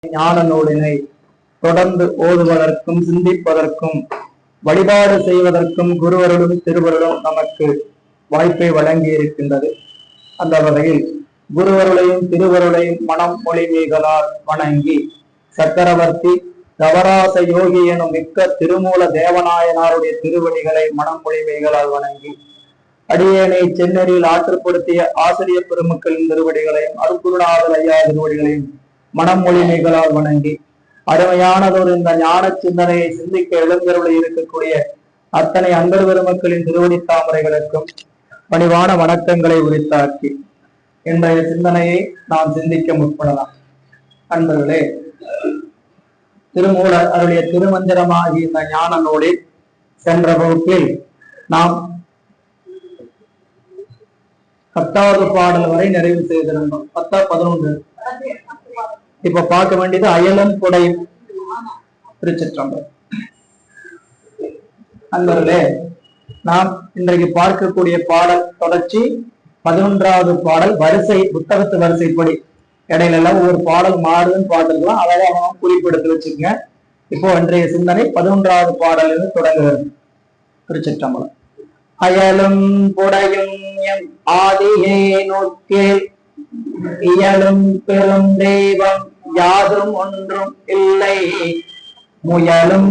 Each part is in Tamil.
ஞான நூலினை தொடர்ந்து ஓதுவதற்கும் சிந்திப்பதற்கும் வழிபாடு செய்வதற்கும் குருவருடும் திருவருடும் நமக்கு வாய்ப்பை வழங்கி இருக்கின்றது. அந்த வகையில் குருவருளையும் திருவருளையும் மனம் மொழிமைகளால் வணங்கி சக்கரவர்த்தி கவராச யோகி எனும் மிக்க திருமூல தேவநாயனாருடைய திருவடிகளை மனம் மொழிமைகளால் வணங்கி அடியேனை சென்னரியில் ஆற்றுப்படுத்திய ஆசிரியர் பெருமக்களின் திருவடிகளையும் அருக்குருநாதர் ஐயா திருவடிகளையும் மனம் மொழிமைகளால் வணங்கி அருமையானதொரு இந்த ஞான சிந்தனையை சிந்திக்க எழுந்தருளி இருக்கக்கூடிய அத்தனை அன்பர் பெருமக்களின் திருவடி தாமரைகளுக்கும் பணிவான வணக்கங்களை உரித்தாக்கி இன்றைய சிந்தனையை நாம் சிந்திக்க முற்படலாம். அன்பர்களே, திருமூலர் அருளிய திருமந்திரமாகி இந்த ஞான நூலில் சென்ற வகுப்பில் நாம் 10வது பாடல் வரை நிறைவு செய்திருந்தோம். 10, 11 இப்ப பார்க்க வேண்டியது அயலும் குடையும். திருச்சிற்றம்பலம். அன்பர்களே, நாம் இன்றைக்கு பார்க்கக்கூடிய பாடல் தொடர்ச்சி 11வது பாடல். வரிசை புத்தகத்து வரிசைப்படி இடையில எல்லாம் ஒவ்வொரு பாடல் மாறுதுன்னு பார்த்துருக்கலாம். அதாவது அவன் குறிப்பெடுத்து வச்சுக்கங்க. இப்போ இன்றைய சிந்தனை 11வது பாடலிருந்து தொடங்குகிறது. திருச்சிற்றம்பலம். அயலும் குடையும் எம் ஆதியே நோக்கேல் இயலும் பெரும் தெய்வம் யாதும் ஒன்றும் இல்லை முயலும்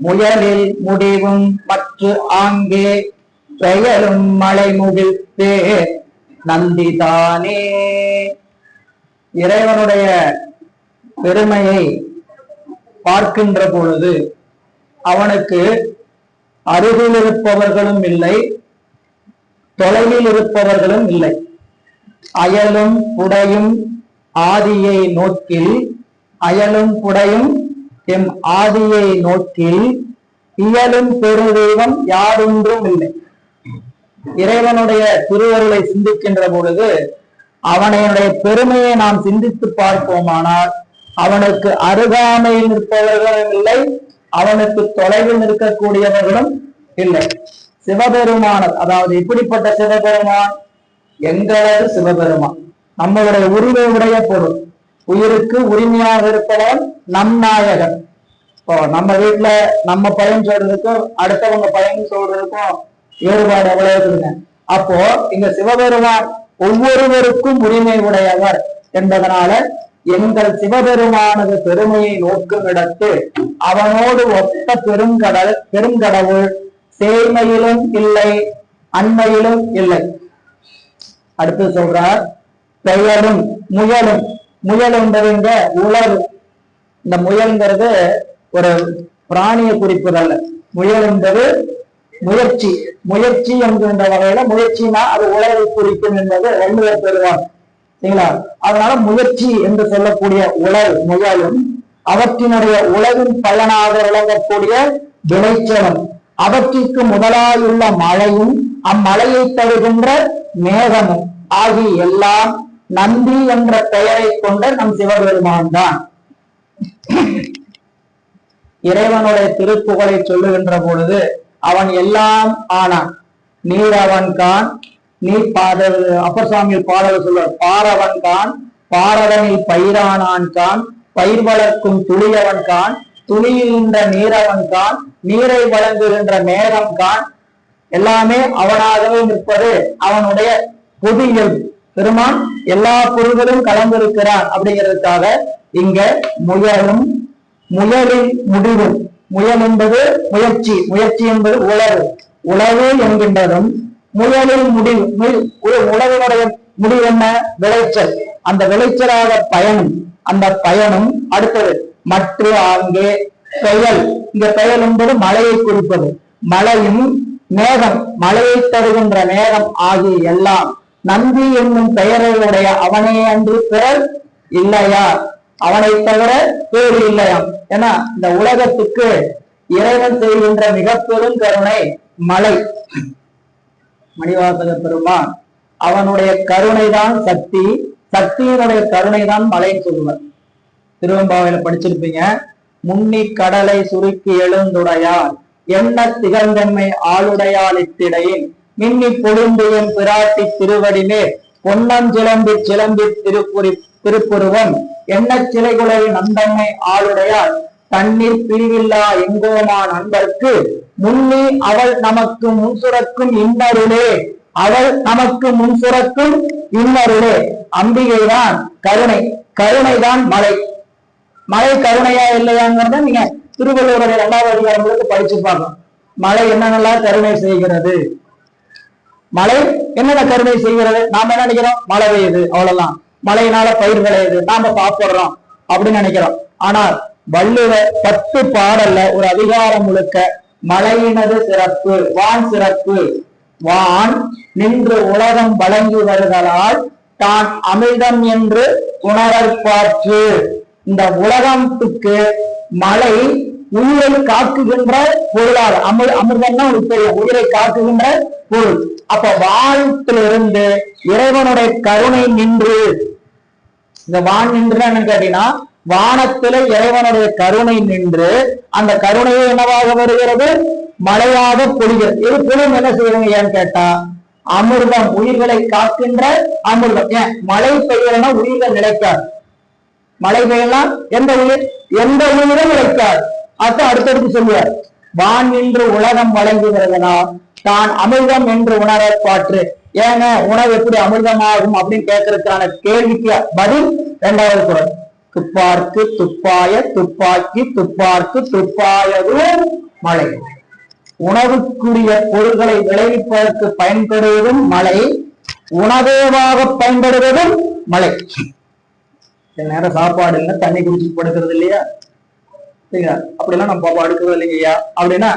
முயலில் முடிவும் மற்ற ஆங்கே பெயலும் மலைமுகில் பேர் நந்திதானே. இறைவனுடைய பெருமையை பார்க்கின்ற பொழுது அவனுக்கு அருகில் இருப்பவர்களும் இல்லை, தொலைவில் இருப்பவர்களும் இல்லை. அயலும் புடையும் ஆதியை நோக்கில் அயலும் புடையும் எம் ஆதியை நோக்கில் இயலும் பெருதெய்வம் யாரொன்றும் இல்லை. இறைவனுடைய திருவருளை சிந்திக்கின்ற பொழுது அவனுடைய பெருமையை நாம் சிந்தித்து பார்ப்போமானால் அவனுக்கு அருகாமையில் நிற்பவர்களும் இல்லை, அவனுக்கு தொலைவில் நிற்கக்கூடியவர்களும் இல்லை. சிவபெருமானது, அதாவது இப்படிப்பட்ட சிவபெருமான் எங்களது சிவபெருமான், நம்மளுடைய உரிமை உடைய பொருள், உயிருக்கு உரிமையாக இருப்பவன் நம் நாயகன். இப்போ நம்ம வீட்டுல நம்ம பையன் சொல்றதுக்கும் அடுத்தவங்க பையன் சொல்றதுக்கும் வேறுபாடு எவ்வளவு இருக்குதுங்க. அப்போ இங்க சிவபெருமான் ஒவ்வொருவருக்கும் உரிமை உடையவர் என்பதனால எங்கள் சிவபெருமானது பெருமையை நோக்கும் இடத்து அவனோடு ஒத்த பெருங்கடவுள் சேய்மையிலும் இல்லை, அண்மையிலும் இல்லை. அடுத்து சொல்றார் பெயரும் முயலும். முயலுங்கிறத உழவு. இந்த முயல்ங்கிறது ஒரு பிராணியை குறிப்பதல்ல. முயல் என்பது முயற்சி. முயற்சி என்கின்ற வகையில முயற்சினா அது உழவை குறிக்கும் என்பது வள்ளுவர் பெறுவார். சரிங்களா? அதனால முயற்சி என்று சொல்லக்கூடிய உழவு முயலும் அவற்றினுடைய உழவின் பயனாக விளங்கக்கூடிய விளைச்சலும் அவற்றிற்கு முதலாயுள்ள மழையும் அம்மழையை தருகின்ற மேகமும் ஆகி எல்லாம் நந்தி என்ற பெயரை கொண்ட நம் சிவபெருமான் தான். இறைவனுடைய திருப்புகழை சொல்லுகின்ற பொழுது அவன் எல்லாம் ஆனான். நீர் அவன் கான், நீர் அப்பர் சாமியில் பாடல் சொல்வார், பாரவன் கான், பாரவனில் பயிரானான் கான், பயிர் வளர்க்கும் துளியவன் கான், துளியின்ற நீரவன் கான், நீரை வழங்குகின்ற மேகம் கான். எல்லாமே அவனாகவே நிற்பது அவனுடைய பொதியில். பெருமான் எல்லா பொருள்களும் கலந்திருக்கிறான். அப்படிங்கிறதுக்காக இங்க முயலும் முயலின் முடிவும். முயல் என்பது முயற்சி, முயற்சி என்பது உழவு, உழவு என்கின்றதும் முயலின் முடிவு. உழவினுடைய முடிவு என்ன? விளைச்சல். அந்த விளைச்சலாக பயனும், அந்த பயனும் அடுத்தது மற்ற ஆங்கே பெயல். இந்த பெயல் என்பது மழையை குறிப்பது. மழையும் மேகம், மழையை தருகின்ற மேகம் ஆகிய எல்லாம் நந்தி என்னும் பெயரையுடைய அவனே அன்று பெயர் இல்லையா, அவனை தவிர பேரு இல்லையாம். ஏன்னா இந்த உலகத்துக்கு இறைவன் செய்கின்ற மிக பெரும் கருணை மழை. மணிவாசக பெருமான் அவனுடைய கருணைதான் சக்தி, சக்தியினுடைய கருணை தான் மழைன்னு சொல்லுவார். திருவெம்பாவையில படிச்சிருப்பீங்க. முன்னி கடலை சுருக்கி எழுந்துடையால் என்ன திகழ்ந்தன்மை ஆளுடையால் இத்திடையின் மின்னி பொழுந்தியம் பிராட்டி திருவடிமே பொன்னம் சிலம்பி சிலம்பி திருப்புரி திருப்புருவம் எண்ண சிலைகுலை நந்தம்மை ஆளுடையால் தண்ணீர் பிரிவில்லா எங்கோமான் அன்பர்க்கு முன்னி அவள் நமக்கு முன்சுரக்கும் இன்னருளே, அவள் நமக்கு முன்சுரக்கும் இன்னருளே. அம்பிகைதான் கருணை, கருணைதான் மழை. மழை கருணையா இல்லையாங்கிறத நீங்க திருவள்ளுவருடைய 2வது அதிகாரம் படிச்சு பார்க்கணும். மழை என்னென்னலாம் கருணை செய்கிறது, மழை என்னென்ன கருணை செய்கிறது. நாம என்ன நினைக்கிறோம், மழை பெய்யுது அவ்வளவுதான், மழையினால பயிர் விளையுது, நாம சாப்பிடுறோம் அப்படின்னு நினைக்கிறோம். ஆனால் வள்ளுவர் 10 பாடல்ல ஒரு அதிகாரம் முழுக்க மழையினது சிறப்பு, வான் சிறப்பு. வான் நின்று உலகம் வழங்கி வருதலால் தான் அமிர்தம் என்று உணரற்பாற்று. இந்த உலகத்துக்கு மழை உயிரை காக்குகின்ற பொருளால் அமிர்தம்னா உயிரை காக்குகின்ற பொருள். அப்ப வானத்திலிருந்து இறைவனுடைய கருணை நின்று, இந்த வான் நின்று என்ன கேட்டீங்கன்னா, வானத்துல இறைவனுடைய கருணை நின்று அந்த கருணையை என்னவாக வருகிறது, மழையாக பொழிகிறது. இது பொழுது என்ன செய்யறீங்க ஏன்னு கேட்டா, அமிர்தம் உயிர்களை காக்கின்ற அமிர்தம். ஏன் மழை பெய்யலன்னா உயிர்கள் நிலைக்காது, மழை பெய்யலாம் எந்த உயிரும் நிலைக்காது. அடுத்தடுத்து சொல்லுவார், வான் நின்று உலகம் வழங்குகிறதுனா தான் அமிர்தம் என்று உணரற்பாற்று. ஏங்க உணவு எப்படி அமிர்தமாகும் அப்படின்னு கேட்கறதுக்கான கேள்விக்கு பதில் 2வது குறள். துப்பார்க்கு துப்பாய துப்பாக்கி துப்பார்க்கு துப்பாயதும் மழை. உணவுக்குரிய பொருள்களை விளைவிப்பதற்கு பயன்படுவதும் மழை, உணவேவாக பயன்படுவதும் மழை. நேரம் சாப்பாடு இல்லை, தண்ணி குடிச்சு படுக்கிறது இல்லையா, சரிங்களா? அப்படிலாம் நம்ம பாப்பா அடுக்கிறது இல்லைங்கய்யா. அப்படின்னா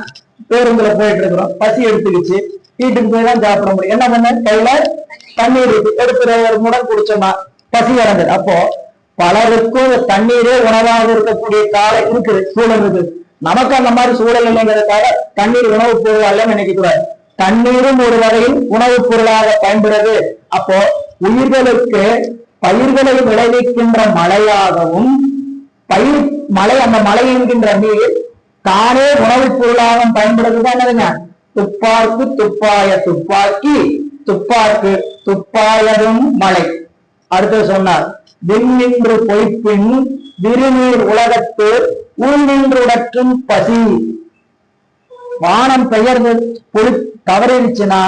பேருந்துல போயிட்டு இருக்கிறோம், பசி எடுத்துக்கிச்சு, வீட்டுக்கு போய் தான் சாப்பிட முடியும். என்ன பண்ண, கையில தண்ணீர் எடுக்கிற ஒரு முடம் குடிச்சோமா பசி இறங்குது. அப்போ பலருக்கும் தண்ணீரே உணவாக இருக்கக்கூடிய காலம் இருக்குது, சூழல் இருக்குது. நமக்கு அந்த மாதிரி சூழல் இல்லைங்கிறதுக்காக தண்ணீர் உணவுப் பொருளாக நினைக்க கூடாது. தண்ணீரும் ஒரு வகையில் உணவுப் பொருளாக பயன்படுது. அப்போ உயிர்களுக்கு பயிர்களை விளைவிக்கின்ற மழையாகவும், மழை அந்த மழை என்கின்ற நீர் தானே உணவுப் பொருளாக பயன்படுதுதான் என்னதுங்க, துப்பார்க்கு துப்பாய துப்பாக்கி துப்பார்க்கு துப்பாயதும் மழை. அடுத்து சொன்னார், விண்ணின்று பொய்ப்பின் விருநீர் உலகத்து உள் நின்று உடற்றும் பசி. வானம் பெயர்ந்து தவறிடுச்சுன்னா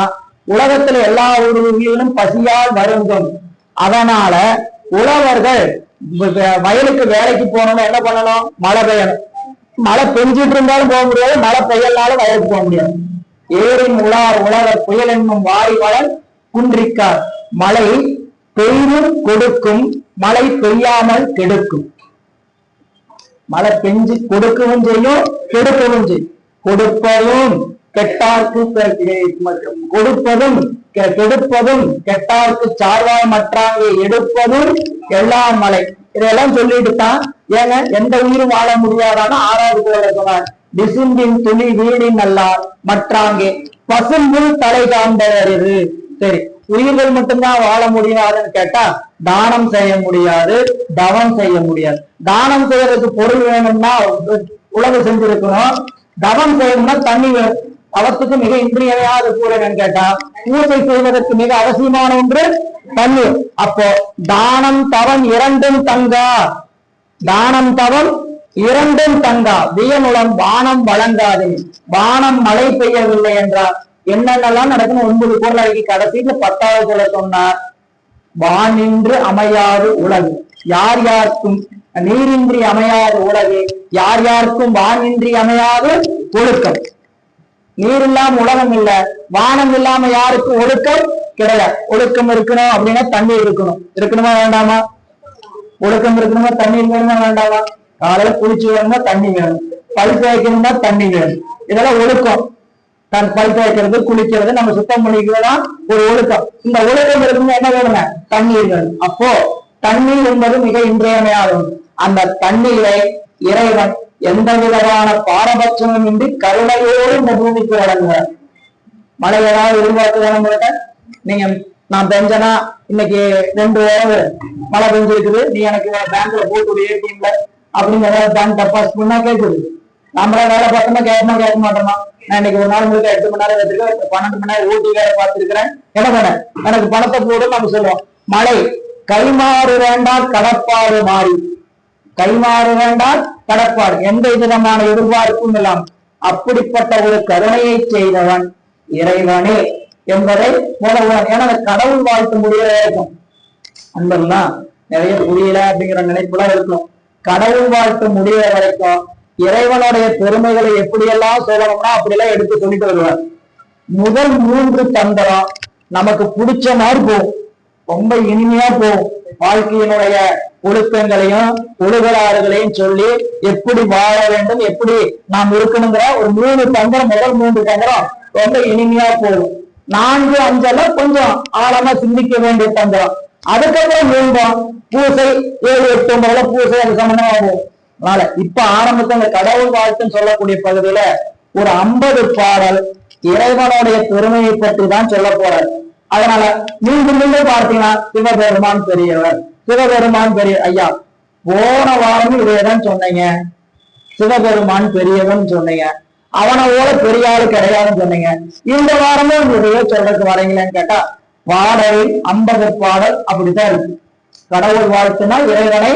உலகத்துல எல்லா உயிரிலும் பசியால் வருந்தும். அதனால உழவர்கள் வயலுக்கு வேலைக்கு போகணும்னு என்ன பண்ணணும், மழை பெய்யணும். மழை பெஞ்சிட்டு இருந்தாலும் போக முடியாது, மழை பெய்யலாலும் வயலுக்கு போக முடியாது. ஏரின் உலார் உழவர் புயல் என்னும் வாரி வளர் குன்றிக்கார். மழை பெய்தும் கொடுக்கும், மழை பெய்யாமல் கெடுக்கும். மழை பெஞ்சு கொடுக்கவும் செய்யும், கெடுக்கவும் செய்யும். கொடுப்பதும் கெட்டார்க்கு கொடுப்பதும் கெடுப்பதும் கெட்டார்க்கு சார்வாய் மற்றாங்கே எடுப்பதும் எல்லாம் மழை. இதெல்லாம் சொல்லிட்டு தான் ஏங்க எந்த உயிரும் வாழ முடியாதான 6வது குறள் சொன்னார். விசும்பின் துளி வீடின் நல்லார் மற்றாங்கே பசும்புல் தலை காண்பது. சரி, உயிர்கள் மட்டும்தான் வாழ முடியாதுன்னு கேட்டா தானம் செய்ய முடியாது, தவம் செய்ய முடியாது. தானம் செய்யறதுக்கு பொருள் வேணும்னா உழவு செஞ்சிருக்கணும், தவம் செய்யணும்னா தண்ணி வேணும். அவத்துக்கு மிக இன்றியமையாத கூட என்னன்னு கேட்டா பூஜை செய்வதற்கு மிக அவசியமான ஒன்று தண்ணீர். அப்போ தானம் தவம் இரண்டும் தங்கா, தானம் தவம் இரண்டும் தங்கா. வியனுளம் வானம் வழங்காது. வானம் மழை பெய்யவில்லை என்றால் என்னென்னலாம் நடக்கணும் 9 குறள் கடைசியில 10வது குறள் சொன்னார். வானின்று அமையாது உலகு, யார் யாருக்கும் நீரின்றி அமையாது உலகு, யார் யாருக்கும் வானின்றி அமையாது ஒழுக்கம். நீர் இல்லாம உலகம் இல்ல, வானம் இல்லாம யாருக்கும் ஒழுக்கம் கிடையாது. ஒழுக்கம் இருக்கணும் அப்படின்னா தண்ணீர் இருக்கணுமா வேண்டாமா? ஒழுக்கம் இருக்கணுமா தண்ணீர் வேணுமா வேண்டாமா? காலையில குளிச்சு வேணுமா தண்ணி வேணும், பல் துவைக்கணும்னா தண்ணி வேணும். இதெல்லாம் ஒழுக்கம். தன் பல் துவைக்கிறது, குளிக்கிறது, நம்ம சுத்தம் பண்ணிக்கிறதா ஒரு ஒழுக்கம். இந்த ஒழுக்கம் இருக்கணும் என்ன வேணுங்க, தண்ணீர் வேணும். அப்போ தண்ணீர் என்பது மிக இன்றியமையாகும். அந்த தண்ணீரை இறைவன் எந்த விதமான பாரபட்சமும் இன்றி கருணையோடு இந்த பூமிக்கு வழங்குவார். மழை ஏதாவது எதிர்பார்த்து நீங்க நான் பெஞ்சனா இன்னைக்கு 2 ஓரவு மழை பெஞ்சிருக்குது, நீ எனக்கு பேங்க்ல போட்டு ஏடிஎம்ல அப்படிங்கிற பேங்க் டெபாசிட் பண்ணா கேட்குது. நம்மள வேலை பார்த்தோம்னா கேட்க மாட்டோமா? நான் இன்னைக்கு ஒரு நாள் முழுக்க 8 மணி நேரம் வச்சிருக்கேன், 12 மணி நேரம் ஊட்டி வேலை பார்த்துருக்கிறேன், என்ன பண்ண எனக்கு பணத்தை போடு நம்ம சொல்லுவோம். மழை கைமாறு வேண்டாம் கடப்பாடு மாறி, கைமாறு வேண்டாம் கடப்பாடு, எந்த விதமான எதிர்பார்ப்பும் இல்லாமல் அப்படிப்பட்ட ஒரு கருணையை செய்தவன் இறைவனே என்பதை உணர்வான். ஏன்னா கடவுள் வாழ்த்து முடியல இருக்கும் அன்பெல்லாம் நிறைய புரியல அப்படிங்கிற நினைப்புலாம் இருக்கும். கடவுள் வாழ்த்து முடிகிற வரைக்கும் இறைவனுடைய பெருமைகளை எப்படியெல்லாம் சொல்லணும்னா அப்படியெல்லாம் எடுத்து சொல்லிட்டு வருவார். முதல் 3 தந்திரம் நமக்கு பிடிச்ச மாதிரி போகும், ரொம்ப இனிமையா போகும். வாழ்க்கையினுடைய ஒழுக்கங்களையும் ஒழுகலாறுகளையும் சொல்லி எப்படி வாழ வேண்டும், எப்படி நாம் இருக்கணுங்கிற ஒரு 3 தந்திரம், முதல் 3 தந்திரம் ரொம்ப இனிமையா போகும். 4, 5 கொஞ்சம் ஆழமா சிந்திக்க வேண்டிய தந்திரம். அதுக்கப்புறம் மீண்டும் பூசை 7, 8, 9 பூசை அது சம்பந்தமா போகும். அதனால இப்ப ஆரம்பத்துல அந்த கடவுள் வாழ்த்துன்னு சொல்லக்கூடிய பகுதியில ஒரு 50 பாடல் இறைவனுடைய பெருமையை பற்றி தான் சொல்ல போறார். அதனால மீண்டும் பார்த்தீங்கன்னா சிவபெருமான் பெரியவர், சிவபெருமான் பெரிய ஐயா போன வாரமும் இதையதான் சொன்னீங்க, சிவபெருமான் பெரியவன் சொன்னீங்க, அவனோட பெரிய ஆளு கிடையாதுன்னு சொன்னீங்க. இந்த வாரமும் இதையே சொல்றதுக்கு வரீங்களேன்னு கேட்டா பாடல் 50 பாடல் அப்படித்தான் இருக்கு. கடவுள் வாழ்த்துனா இறைவனை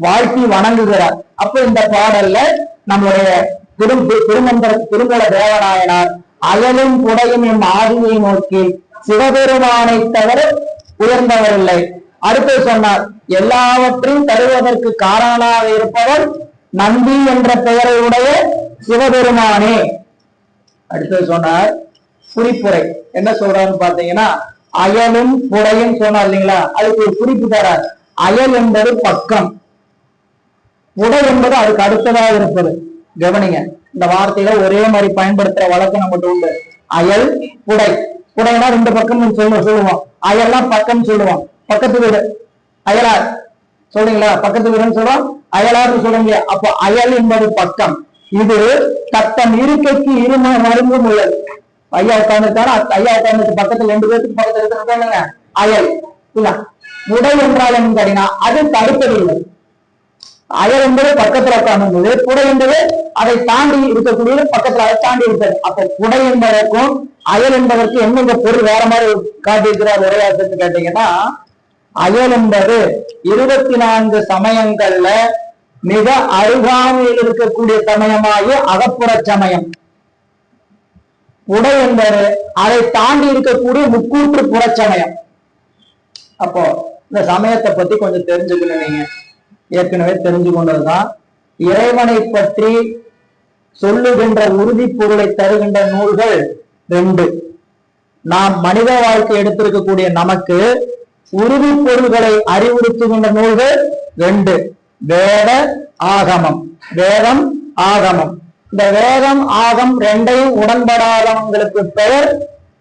வாழ்த்தி வணங்குகிறார். அப்ப இந்த பாடல்ல நம்முடைய திருமூல தேவநாயனார் அயலும் புடையும் எம் ஆதியை நோக்கி சிவபெருமானை தவிர உயர்ந்தவர் இல்லை. அடுத்து சொன்னார் எல்லாவற்றையும் தருவதற்கு காரணமாக இருப்பவர் நந்தி என்ற பெயரை உடைய சிவபெருமானே. அடுத்து சொன்னார் குறிப்புரை என்ன சொல்றாருன்னு பாத்தீங்கன்னா அயலும் புடையும் சொன்னார் இல்லைங்களா, அதுக்கு ஒரு குறிப்பு தரார். அயல் என்பது பக்கம், புடை என்பது அதுக்கு அடுத்ததாக இருப்பது. கவனிங்க, இந்த வார்த்தையில ஒரே மாதிரி பயன்படுத்துற வழக்கம் நம்மகிட்ட உண்டு. அயல் புடை, புடைனா 2 பக்கம் சொல்லுவோம், அயல்லாம் பக்கம் சொல்லுவோம். பக்கத்து வீடு அயலார் சொல்றீங்களா, பக்கத்து வீடுன்னு சொல்றோம், அயலார்னு சொல்லுங்க. அப்போ அயல் என்பது பக்கம். இது தத்தம் இருக்கைக்கு இரும மருந்தும் உள்ளது. ஐயா உட்கார்ந்துருக்காரு, ஐயா உட்கார்ந்து பக்கத்துல 2 பேருக்கு பக்கத்துல இருக்காங்க அயல். புடை என்றால் என்ன கேட்டீங்கன்னா அது தடுப்பது இல்லை. அயல் என்பது பக்கத்துல உட்கார்ந்து, புடை என்பது அதை தாண்டி இருக்கக்கூடியது, பக்கத்துல அதை தாண்டி இருப்பது. அப்ப புடை என்பதற்கும் அயல் என்பதற்கு என்ன பொருள் வேற மாதிரி காட்டியிருக்கிறார் உரையாற்றுன்னு கேட்டீங்கன்னா அயல் என்பது 24 சமயங்கள்ல மிக அருகாமையில் இருக்கக்கூடிய சமயமாகிய அகப்புற சமயம். புடை என்பது அதை தாண்டி இருக்கக்கூடிய முக்கூற்று புறச்சமயம். அப்போ இந்த சமயத்தை பத்தி கொஞ்சம் தெரிஞ்சுக்கணும். நீங்க ஏற்கனவே தெரிஞ்சு கொண்டதுதான். இறைவனை பற்றி சொல்லுகின்ற உறுதி பொருளை தருகின்ற நூல்கள் 2. நாம் மனித வாழ்க்கை எடுத்திருக்கக்கூடிய நமக்கு உறுதி பொருள்களை அறிவுறுத்துகின்ற நூல்கள் 2. வேத ஆகமம், வேதம் ஆகமம். இந்த வேதம் ஆகம் 2ஐயும் உடன்படாதவங்களுக்கு பெயர்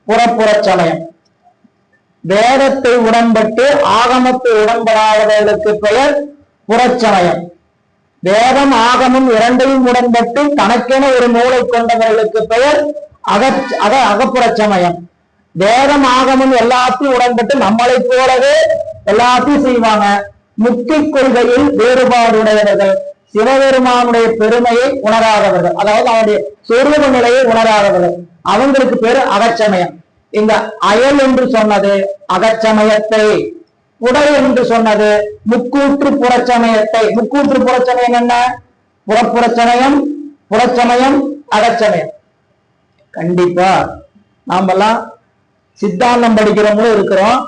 புறப்புற சமயம். வேதத்தை உடன்பட்டு ஆகமத்தை உடன்படாதவர்களுக்கு பெயர் புறச்சமயம். வேதம் ஆகமும் 2ஐயும் உடன்பட்டு தனக்கென ஒரு நூலை கொண்டவர்களுக்கு பெயர் அகப்புற சமயம். வேதம் ஆகமும் எல்லாத்தையும் உடன்பட்டு நம்மளை போலவே எல்லாத்தையும் செய்வாங்க. முக்தி கொள்கையில் வேறுபாடுடையவர்கள், சிவபெருமானுடைய பெருமையை உணராதவர்கள், அதாவது அவனுடைய சொரூப நிலையை உணராதவர்கள், அவங்களுக்கு பேரு அகச்சமயம். இந்த அயல் என்று சொன்னது அகச்சமயத்தை, புடை என்று சொன்னது முக்கூற்று புறச்சமயத்தை. முக்கூற்று புறச்சமயம் என்ன? புறப்புறச்சமயம், புறச்சமயம், அகச்சமயம். கண்டிப்பா நாமெல்லாம் சித்தாந்தம் படிக்கிறவங்களும் இருக்கிறோம்,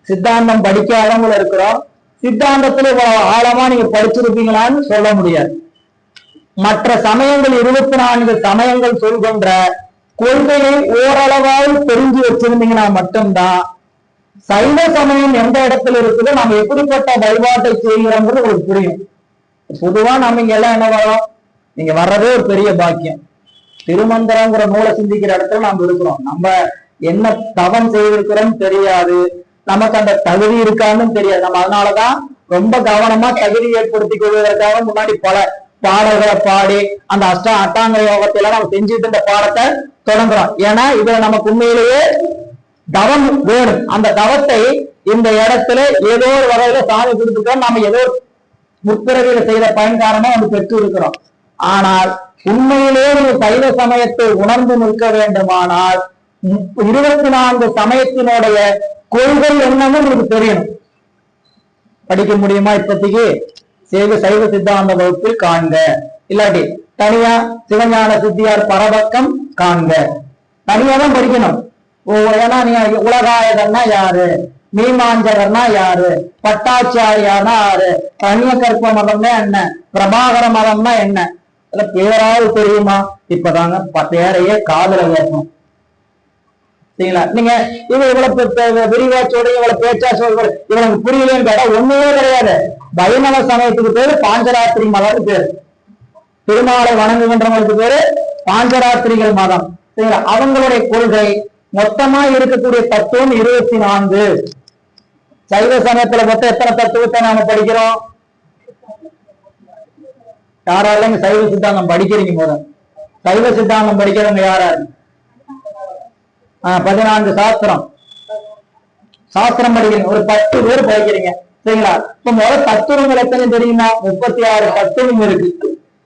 சித்தாந்தம் படிக்காதவங்களும் இருக்கிறோம். சித்தாந்தத்துல ஆழமா நீங்க படிச்சிருப்பீங்களான்னு சொல்ல முடியாது. மற்ற சமயங்கள் 24 சமயங்கள் சொல்கின்ற கொள்கையை ஓரளவாவது தெரிஞ்சு வச்சிருந்தீங்கன்னா மட்டும்தான் சைவ சமயம் எந்த இடத்துல இருக்குதோ நம்ம எப்படிப்பட்ட வழிபாட்டை செய்கிறோங்கிறது உங்களுக்கு புரியும். பொதுவா நம்ம இங்க எல்லாம் என்ன வரோம், நீங்க வர்றதே ஒரு பெரிய பாக்கியம். திருமந்திரங்கிற நூலை சிந்திக்கிற இடத்துல நாம இருக்கிறோம். நம்ம என்ன தவம் செய்திருக்கிறோம் தெரியாது, நமக்கு அந்த தகுதி இருக்கான்னு தெரியாது. நம்ம அதனாலதான் ரொம்ப கவனமா தகுதி ஏற்படுத்திக் கொள்வதற்காக முன்னாடி பல பாடல்களை பாடி அந்த அட்டாங்க யோகத்தில நம்ம செஞ்சுட்டு இந்த பாடத்தை தொடங்குறோம். ஏன்னா இதுல நமக்கு உண்மையிலேயே தவம் வேணும். அந்த தவத்தை இந்த இடத்துல ஏதோ ஒரு வகையில சாமி கொடுத்துட்டோம், நம்ம ஏதோ முற்பிறவியில செய்த பயன் காரணமா வந்து பெற்று இருக்கிறோம். ஆனால் உண்மையிலேயே நீங்க சைவ சமயத்தை உணர்ந்து நிற்க வேண்டுமானால் 24 சமயத்தினுடைய கொள்கை என்னன்னு உங்களுக்கு தெரியணும். படிக்க முடியுமா இப்பத்திக்கு? சைவ சித்தாந்த வகுப்பில் காண்க. இல்லாட்டி தனியா சிவஞான சித்தியார் பரபக்கம் காண்க. தனியா தான் படிக்கணும். ஏன்னா நீங்க உலகாயதன்னா யாரு, மீமாஞ்சகர்னா யாரு, பட்டாச்சாரியார்னா யாரு, கன்னிய கற்ப மதம்னா என்ன, பிரபாகர மதம்னா என்ன, இல்ல பேராவது தெரியுமா? இப்பதாங்க பேரையே காதல கேட்கணும். சரிங்களா? நீங்க இவ்வளவு விரிவா சொல்றீங்க, இவ்வளவு பேச்சா சொல்ற, இவனுக்கு புரியலன்னு கேட்டா ஒண்ணுமே கிடையாது. வைணவ சமயத்துக்கு பேரு பாஞ்சராத்திரி மதம் பேரு. திருமாலை வணங்குகின்றவங்களுக்கு பேரு பாஞ்சராத்திரிகள் மதம். சரிங்களா? அவங்களுடைய கொள்கை மொத்தமா இருக்கக்கூடிய தத்துவம் 24. சைவ சமயத்துல மொத்தம் எத்தனை தத்துவத்தை நாம படிக்கிறோம்? யாராலும் சைவ சித்தாந்தம் படிக்கிறீங்க? முதல் சைவ சித்தாந்தம் படிக்கிறவங்க யாராரு? 14 சாஸ்திரம் படிக்கிறீங்க. ஒரு 10 பேர் படிக்கிறீங்க. சரிங்களா? இப்ப முதல் தத்துவங்கள் எத்தனை தெரியுமா? 36 தத்துவம் இருக்கு.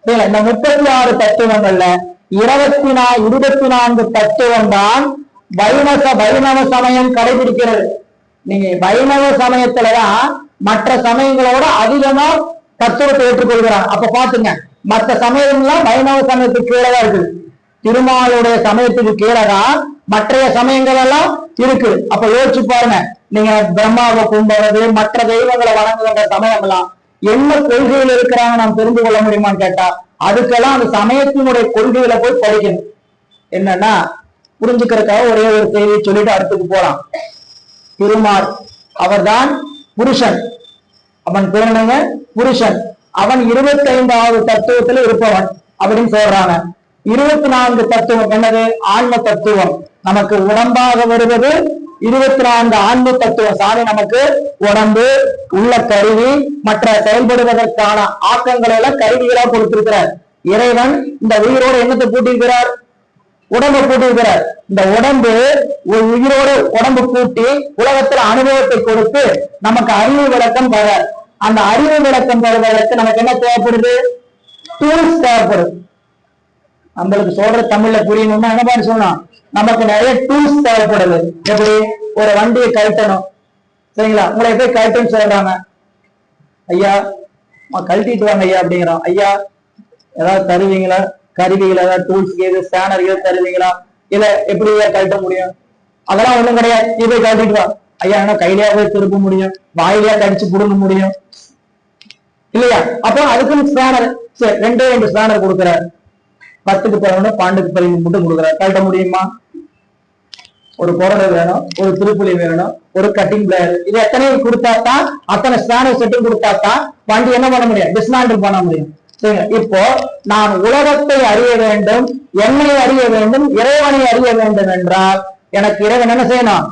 சரிங்களா? இந்த 36 தத்துவங்கள்ல 24 தத்துவம் தான் வைணவ சமயம் கடைபிடிக்கிறது. நீங்க வைணவ சமயத்துலதான் மற்ற சமயங்களோட அதிகமா தத்துவத்தை ஏற்றுக்கொள்கிறாங்க. அப்ப பாத்துங்க, மற்ற சமயங்கள்லாம் வைணவ சமயத்துக்கு கீழதான் இருக்குது. திருமாலுடைய சமயத்துக்கு கீழதான் மற்றைய சமயங்கள் எல்லாம் இருக்கு. அப்ப யோசிச்சு பாருங்க, நீங்க பிரம்மாவை கும்பிடுறது, மற்ற தெய்வங்களை வணங்குகின்ற சமயம் எல்லாம் என்ன கொள்கையில் இருக்கிறாங்க நாம் தெரிந்து கொள்ள முடியுமான்னு கேட்டா, அதுக்கெல்லாம் அந்த சமயத்தினுடைய கொள்கைகளை போய் படிக்கணும். என்னன்னா புரிஞ்சுக்கிறதுக்காக ஒரே ஒரு செய்தியை சொல்லிட்டு அடுத்துக்கு போலாம். திருமால் அவர்தான் புருஷன். அவன் பேருங்க புருஷன். அவன் 25வது தத்துவத்துல இருப்பவன் அப்படின்னு சொல்றாங்க. 24 தத்துவம் என்னது? ஆன்ம தத்துவம். நமக்கு உடம்பாக வருவது 24 ஆன்ம தத்துவம். சாமி நமக்கு உடம்பு, உள்ள கருவி, மற்ற செயல்படுவதற்கான ஆக்கங்களை எல்லாம் கருவிகளா கொடுத்திருக்கிறார். இறைவன் இந்த உயிரோடு என்னத்தை கூட்டியிருக்கிறார்? உடம்பு கூட்டியிருக்கிறார். இந்த உடம்பு ஒரு உயிரோடு உடம்பு கூட்டி உலகத்துல அனுபவத்தை கொடுத்து நமக்கு அறிவு விளக்கம் தர. அந்த அறிவு விளக்கம் தருவதற்கு நமக்கு என்ன தேவைப்படுது? டூல்ஸ் தேவைப்படுது. நம்மளுக்கு சொல்ற தமிழ்ல புரியணும்னா என்ன மாதிரி சொல்லணும்? நமக்கு நிறைய டூல்ஸ் தேவைப்படுது. எப்படி? ஒரு வண்டியை கழட்டணும். சரிங்களா? உங்களை போய் கழட்டுன்னு சொல்றாங்க. ஐயா கழட்டிட்டு வாங்க ஐயா அப்படிங்கிறோம். ஐயா ஏதாவது தருவீங்களா? கருவிகள் ஏதாவது டூல்ஸ் ஏது ஸ்கேனர்கள் தருவீங்களா? இல்ல எப்படி கழட்ட முடியும்? அதெல்லாம் ஒண்ணும் கிடையாது. நீ போய் கழட்டிட்டு வா. ஐயா என்ன கையிலேயா போய் திருப்ப முடியும்? வாயிலையா கடிச்சு புடுங்க முடியும் இல்லையா? அப்போ அதுக்குன்னு ஸ்கேனர், சரி 2 ஸ்கேனர் கொடுக்குறாரு. 10க்கு 11 12க்கு 13 மட்டும் கொடுக்குறாரு. கழட்ட முடியுமா? ஒரு குரடை வேணும், ஒரு திருப்புளி வேணும், ஒரு கட்டிங் பிளேயர், இது எத்தனையும் கொடுத்தாத்தான், அத்தனை ஸ்கேனர் செட்டும் கொடுத்தாத்தான் வண்டி என்ன பண்ண முடியும்? டிஸ்மேண்டில் பண்ண முடியும். சரிங்க? இப்போ நான் உலகத்தை அறிய வேண்டும், என்னை அறிய வேண்டும், இறைவனை அறிய வேண்டும் என்றால் எனக்கு இறைவன் என்ன செய்யணும்?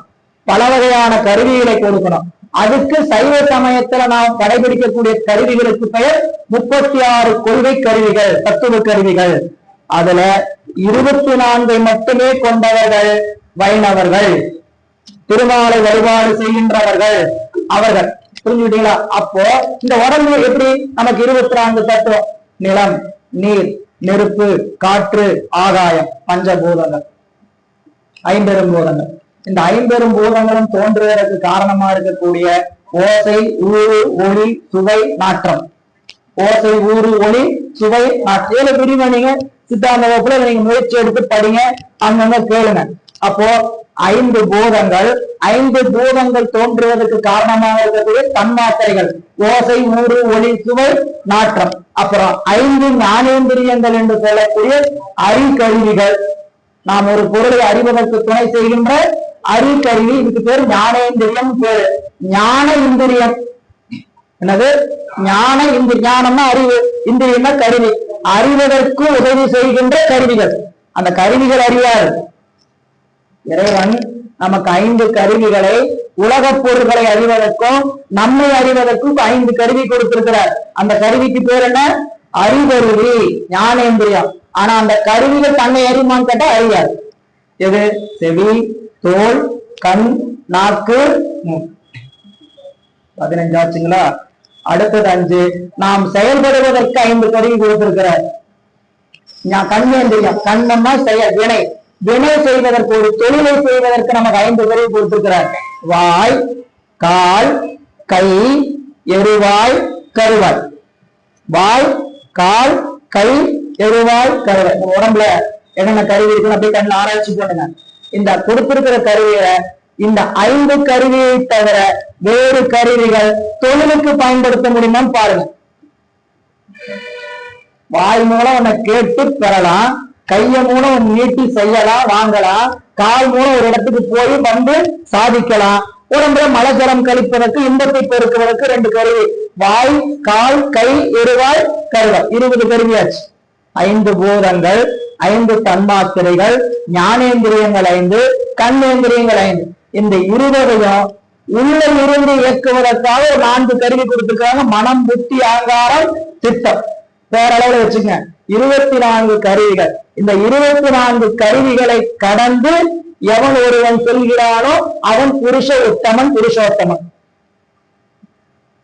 பல வகையான கருவிகளை கொடுக்கணும். அதுக்கு சைவ சமயத்துல நாம் கடைபிடிக்கக்கூடிய கருவிகளுக்கு பெயர் 36 கொள்கை கருவிகள், தத்துவ கருவிகள். அதுல 24 மட்டுமே கொண்டவர்கள் வைணவர்கள், திருமாலை வழிபாடு செய்கின்றவர்கள் அவர்கள். புரிஞ்சுக்கிட்டீங்களா? அப்போ இந்த உடம்பு எப்படி நமக்கு 24 தத்துவம்? நிலம், நீர், நெருப்பு, காற்று, ஆகாயம், பஞ்சபூதங்கள், 5 பெரும்பூதங்கள். இந்த 5 பெரும்பூதங்களும் தோன்றுவதற்கு காரணமா இருக்கக்கூடிய ஓசை, ஊறு, ஒளி, சுவை, நாற்றம். ஓசை, ஊறு, ஒளி, சுவை, நாற்றம். விரிவா நீங்க சித்தாந்த வகுப்புல நீங்க முயற்சி எடுத்து படிங்க, அங்கங்க கேளுங்க. அப்போ 5 பூதங்கள், 5 பூதங்கள் தோன்றுவதற்கு காரணமாக இருக்கக்கூடிய தன்மாத்திரைகள் ஓசை, ஊறு, ஒளி, சுவை, நாற்றம். அப்புறம் 5 ஞானேந்திரியங்கள் என்று சொல்லக்கூடிய அறிகருவிகள். நாம் ஒரு பொருளை அறிவதற்கு துணை செய்கின்ற அறிகருவி, இதுக்கு பேர் ஞானேந்திரியம் பேரு. ஞான இந்திரியம் என்னது? ஞான ஞானம்னா அறிவு, இந்திரியம்னா கருவி. அறிவதற்கு உதவி செய்கின்ற கருவிகள். அந்த கருவிகள் அறிவார் இறைவன். நமக்கு 5 கருவிகளை, உலக பொருள்களை அறிவதற்கும் நம்மை அறிவதற்கும் 5 கருவி கொடுத்திருக்கிறார். அந்த கருவிக்கு பேர் என்ன? அறிவருவி, ஞானேந்திரியம். ஆனா அந்த கருவிகள் தன்னை அறியுமான்னு கேட்டா அறியாது. எது? செவி, தோல், கண், நாக்கு, 15 ஆச்சுங்களா? அடுத்தது 5. நாம் செயல்படுவதற்கு 5 கருவி கொடுத்திருக்கிறார். கண்ணேந்திரியம், கண்ணம்னா செயல், வினை. வினை செய்வதற்கு, ஒரு தொழிலை செய்வதற்கு நமக்கு 5 கருவி கொடுத்திருக்கிறார். வாய், கால், கை, எருவாய் கருவாய். வாய், கால், கை, எருவாய் கருவாய். உடம்புல என்னென்ன கருவி இருக்குன்னு அப்படியே கண்ணில் ஆராய்ச்சி பண்ணுங்க. இந்த கொடுத்திருக்கிற கருவியை, இந்த 5 கருவியை தவிர வேறு கருவிகள் தொழிலுக்கு பயன்படுத்த முடியுமான்னு பாருங்க. வாய் மூலம் உன்னை கேட்டு பெறலாம், கைய மூலம் உன் நீட்டி செய்யலாம், வாங்கலாம், கால் மூலம் ஒரு இடத்துக்கு போய் வந்து சாதிக்கலாம். உடம்புல மலஜலம் கழிப்பதற்கு, இன்பத்தை பெருக்குவதற்கு 2 கருவி. வாய், கால், கை, எருவாய் கருவாய். 20 கருவியாச்சு. 5 பூதங்கள், 5 தன்மாத்திரைகள், ஞானேந்திரியங்கள் 5, கண்ணேந்திரியங்கள் 5. இந்த 20ஐயும் உள்ள இருந்து இயக்குவதற்காக ஒரு 4 கருவி கொடுத்திருக்காங்க. மனம், புத்தி, ஆங்காரம், சித்தம். பேரளவுல வச்சுங்க 24 கருவிகள். இந்த 24 கருவிகளை கடந்து எவன் ஒருவன் சொல்கிறானோ அவன் புருஷ உத்தமன், புருஷோத்தமன்.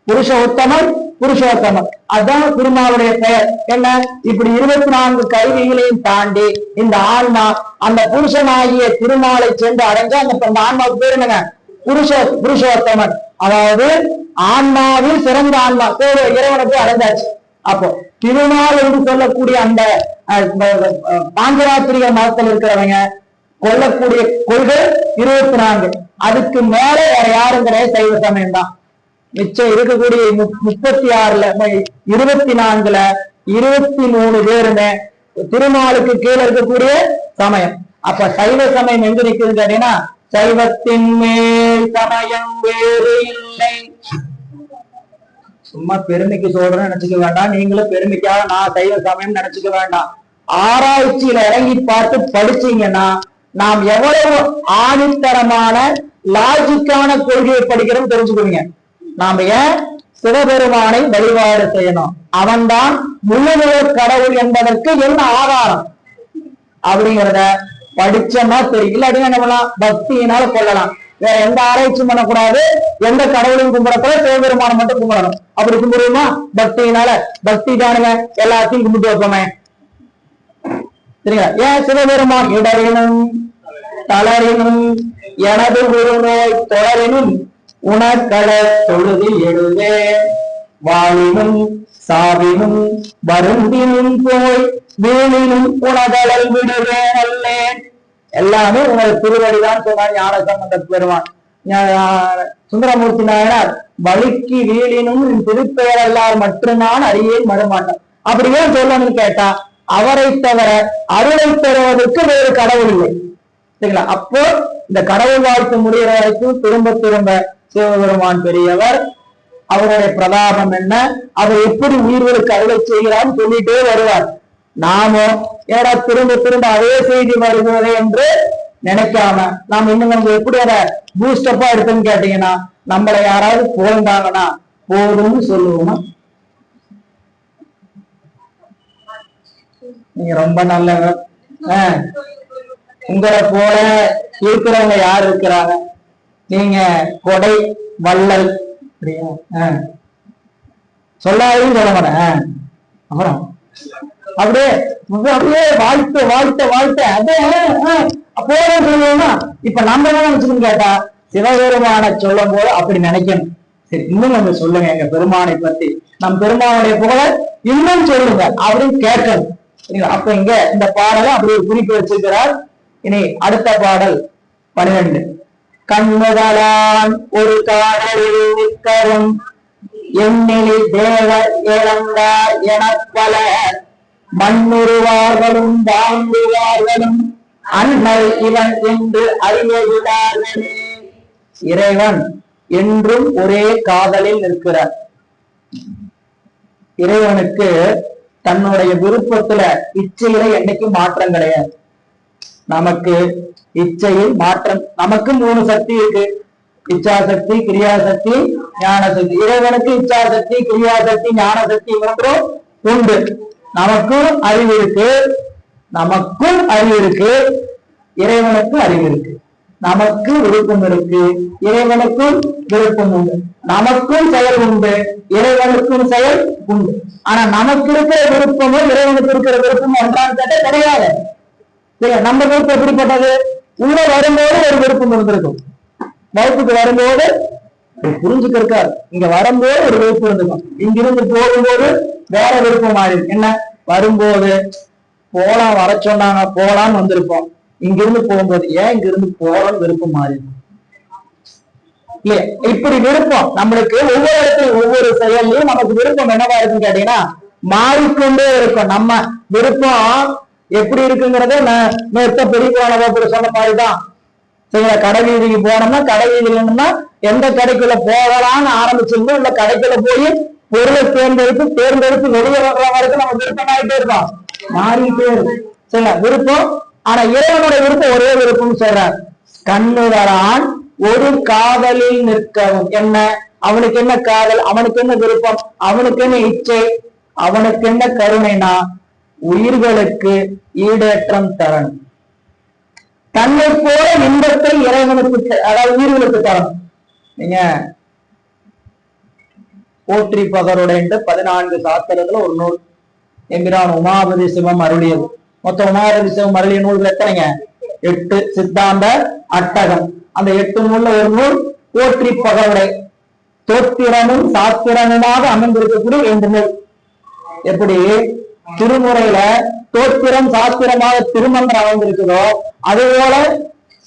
புருஷ உத்தமன், புருஷோத்தமன். அதுதான் திருமாவுடைய பெயர். என்ன? இப்படி 24 கருவிகளையும் தாண்டி இந்த ஆன்மா அந்த புருஷனாகிய திருமாலை சென்று அடைஞ்சா அந்த ஆன்மாவுக்கு பேர் என்னங்க? புருஷோத்தமன். அதாவது ஆன்மாவில் சிறந்த ஆன்மா இறைவனுக்கு அடைஞ்சாச்சு. அப்போ திருமால் என்று சொல்லக்கூடிய அந்த பாஞ்சராத்திரிக மதத்தில் இருக்கிறவங்க கொள்ளக்கூடிய கொள்கை 24. அதுக்கு மேல வேற யாரும் கிடையாது, சைவ சமயம் தான். மிச்சம் இருக்கக்கூடிய 36ல 24ல 23 பேருமே திருமாலுக்கு கீழே இருக்கக்கூடிய சமயம். அப்ப சைவ சமயம் எங்க நிற்குதுன்னு கேட்டீங்கன்னா, சைவத்தின் மேல் சமயம் வேறு இல்லை. சும்மா பெருமைக்கு சொல்றேன்னு நினைச்சுக்க வேண்டாம். நீங்களும் பெருமைக்காக நான் சைவ சமயம் நினைச்சுக்க வேண்டாம். ஆராய்ச்சியில இறங்கி பார்த்து படிச்சீங்கன்னா நாம் எவ்வளவு ஆணித்தரமான லாஜிக்கான கொள்கையை படிக்கிறோம் தெரிஞ்சுக்குவீங்க. நாம ஏன் சிவபெருமானை வழிபாடு செய்யணும், அவன்தான் முழுமுதற் கடவுள் என்பதற்கு என்ன ஆதாரம் அப்படிங்கிறத படிச்சோம்னா தெரியல. அப்படின்னு என்ன பண்ணலாம்? பக்தியினால கொள்ளலாம். வேற எந்த ஆராய்ச்சியும் பண்ணக்கூடாது. எந்த கடவுளையும் கும்பிடக்கூட சிவபெருமானை மட்டும் கும்பிடணும். அப்படி கும்பிடுவோமா? பக்தியினால. பக்தி தானுங்க எல்லாத்தையும் கும்பிட்டு வைப்போமே. சரிங்களா? ஏன் சிவபெருமான் இடரினும் தளரினும் எனது ஒரு நோய் தொடரினும் உனக்கள தொழுதி எழுதே வாழினும் சாவினும் வருந்தினும் போய் வீணினும் உனதளல் விடுவேன் அல்லேன். எல்லாமே உங்கள் திருவடிதான் சொன்னார் ஞானசம்பந்த பெருமான். சுந்தரமூர்த்தி நாயனார் வலிக்கு வீழினும் திருப்பெயர் எல்லார் மற்றும் நான் அறியேன் மறுமாட்டான். அப்படியே சொல்லணும்னு கேட்டா, அவரை தவிர அருளை பெறுவதற்கு வேறு கடவுள் இல்லை. சரிங்களா? அப்போ இந்த கடவுள் வாழ்த்து முடிகிற வரைக்கும் திரும்ப திரும்ப சிவபெருமான் பெரியவர், அவருடைய பிரதாபம் என்ன, அவர் எப்படி உயிர்களுக்கு அருளை செய்கிறான்னு சொல்லிட்டே வருவார். நாமோ ஏடா திரும்ப திரும்ப அதே செய்தி வருகிறது என்று நினைக்காம நாம் இன்னும் நம்ம எப்படி அதை பூஸ்டப்பா எடுத்துன்னு கேட்டீங்கன்னா, நம்மளை யாராவது போந்தாங்கன்னா போதும்னு சொல்லுவோமா? நீங்க ரொம்ப நல்லவர். உங்களை போல இருக்கிறவங்க யாரு இருக்கிறாங்க? நீங்க கொடை வள்ளல். சொல்லாதையும் சொல்ல மாட்டேன். அப்புறம் அப்படியே அப்படியே வாழ்த்து வாழ்த்த வாழ்த்த அதே போதும் சொல்லுவோம்னா, இப்ப நம்ம என்ன நினைச்சுன்னு கேட்டா, சிவபெருமானை சொல்லும் போது அப்படி நினைக்கணும். சரி, இன்னும் நம்ம சொல்லுங்க எங்க பெருமானை பத்தி, நம் பெருமானுடைய புகழ இன்னும் சொல்லுங்க அப்படின்னு கேட்கணும். சரிங்களா? அப்ப இங்க இந்த பாடலை அப்படி ஒரு குறிப்பு வச்சிருக்கிறார். இனி அடுத்த பாடல் 12. கண்ணுதலான் ஒரு காடலில் நிற்கவும் எண்ணிலி தேவ இழந்தார் எனப்பல மண்ணுருவார்களும் வாழ்ந்துவார்களும் அண்ணல் இவன் என்று அறியவிடார்களே. இறைவன் என்றும் ஒரே காதலில் நிற்கிறார். இறைவனுக்கு தன்னுடைய விருப்பத்துல இச்சையில என்னைக்கும் மாற்றம் கிடையாது. நமக்கு இச்சையில் மாற்றம். நமக்கு 3 சக்தி இருக்கு: இச்சாசக்தி, கிரியாசக்தி, ஞான சக்தி. இறைவனுக்கு இச்சாசக்தி, கிரியாசக்தி, ஞான சக்தி மூன்றும் உண்டு. நமக்கும் அறிவு இருக்கு, நமக்கும் அறிவு இருக்கு, இறைவனுக்கும் அறிவு இருக்கு. நமக்கு விருப்பம் இருக்கு, இறைவனுக்கும் விருப்பம் உண்டு. நமக்கும் செயல் உண்டு, இறைவனுக்கும் செயல் உண்டு. ஆனா நமக்கு இருக்கிற விருப்பமும் இறைவனுக்கு இருக்கிற விருப்பமும் ஒன்றான்னு கேட்ட கிடையாது. நம்ம விருப்பம் எப்படிப்பட்டது? உள்ள வரும்போது ஒரு விருப்பம் இருந்திருக்கும், வகுப்புக்கு வரும்போது புரிஞ்சுக்கிருக்காரு. இங்க வரும்போது ஒரு விருப்பம் இருந்துக்கும், இங்கிருந்து போகும்போது வேற விருப்பம் மாறி. என்ன வரும்போது போலாம், வர சொன்னாங்க போலான்னு வந்திருப்போம். இங்கிருந்து போகும்போது ஏன் இங்கிருந்து போறோம்னு விருப்பம் மாறி இல்லையா? இப்படி விருப்பம் நம்மளுக்கு ஒவ்வொரு இடத்துலயும் ஒவ்வொரு செயல்லையும் நமக்கு விருப்பம் என்னவா இருக்குன்னு கேட்டீங்கன்னா மாறிக்கொண்டே இருக்கும். நம்ம விருப்பம் எப்படி இருக்குங்கிறத நேற்று பெரிய போன சொன்ன மாதிரிதான். சரிங்களா? கடை வீதிக்கு போனோம்னா கடை வீதியில எந்த கடைக்குள்ள போகலான்னு ஆரம்பிச்சிருந்தோம், இல்ல கடைக்குள்ள போய் பொருளை தேர்ந்தெடுத்து வெளியே வர்ற வரைக்கும் நம்ம விருப்பம் ஆகிட்டே இருக்கோம், மாறிட்டே இருக்கும். சரிங்களா? விருப்பம். ஆனா இறைவனுடைய விருப்பம் ஒரே விருப்பம் சொல்றார், கண்ணுதரான் ஒரு காதலில் நிற்கவும். என்ன அவனுக்கு என்ன காதல், அவனுக்கு என்ன விருப்பம், அவனுக்கு என்ன இச்சை, அவனுக்கு என்ன கருணைனா உயிர்களுக்கு ஈடேற்றம் தரணும். தன்னை போல இன்பத்தை இறைவனுக்கு, அதாவது உயிர்களுக்கு தரணும். நீங்க போற்றி பகருடைய 14 சாஸ்திரத்துல ஒரு நூல் என்கிறான் உமாபதி சிவம் அருளியது. மொத்தம் உமாபதி சிவம் அருளிய நூல்கள் எத்தனைங்க? 8. சித்தாந்த அட்டகம். அந்த 8 நூல்ல ஒரு நூல் போற்றி பகருடைய தோத்திரமும் சாஸ்திரமுமாக அமைந்திருக்கக்கூடிய 2 நூல். எப்படி திருமுறையில தோத்திரம் சாஸ்திரமாக திருமந்திரம் அமைந்திருக்குதோ அதுபோல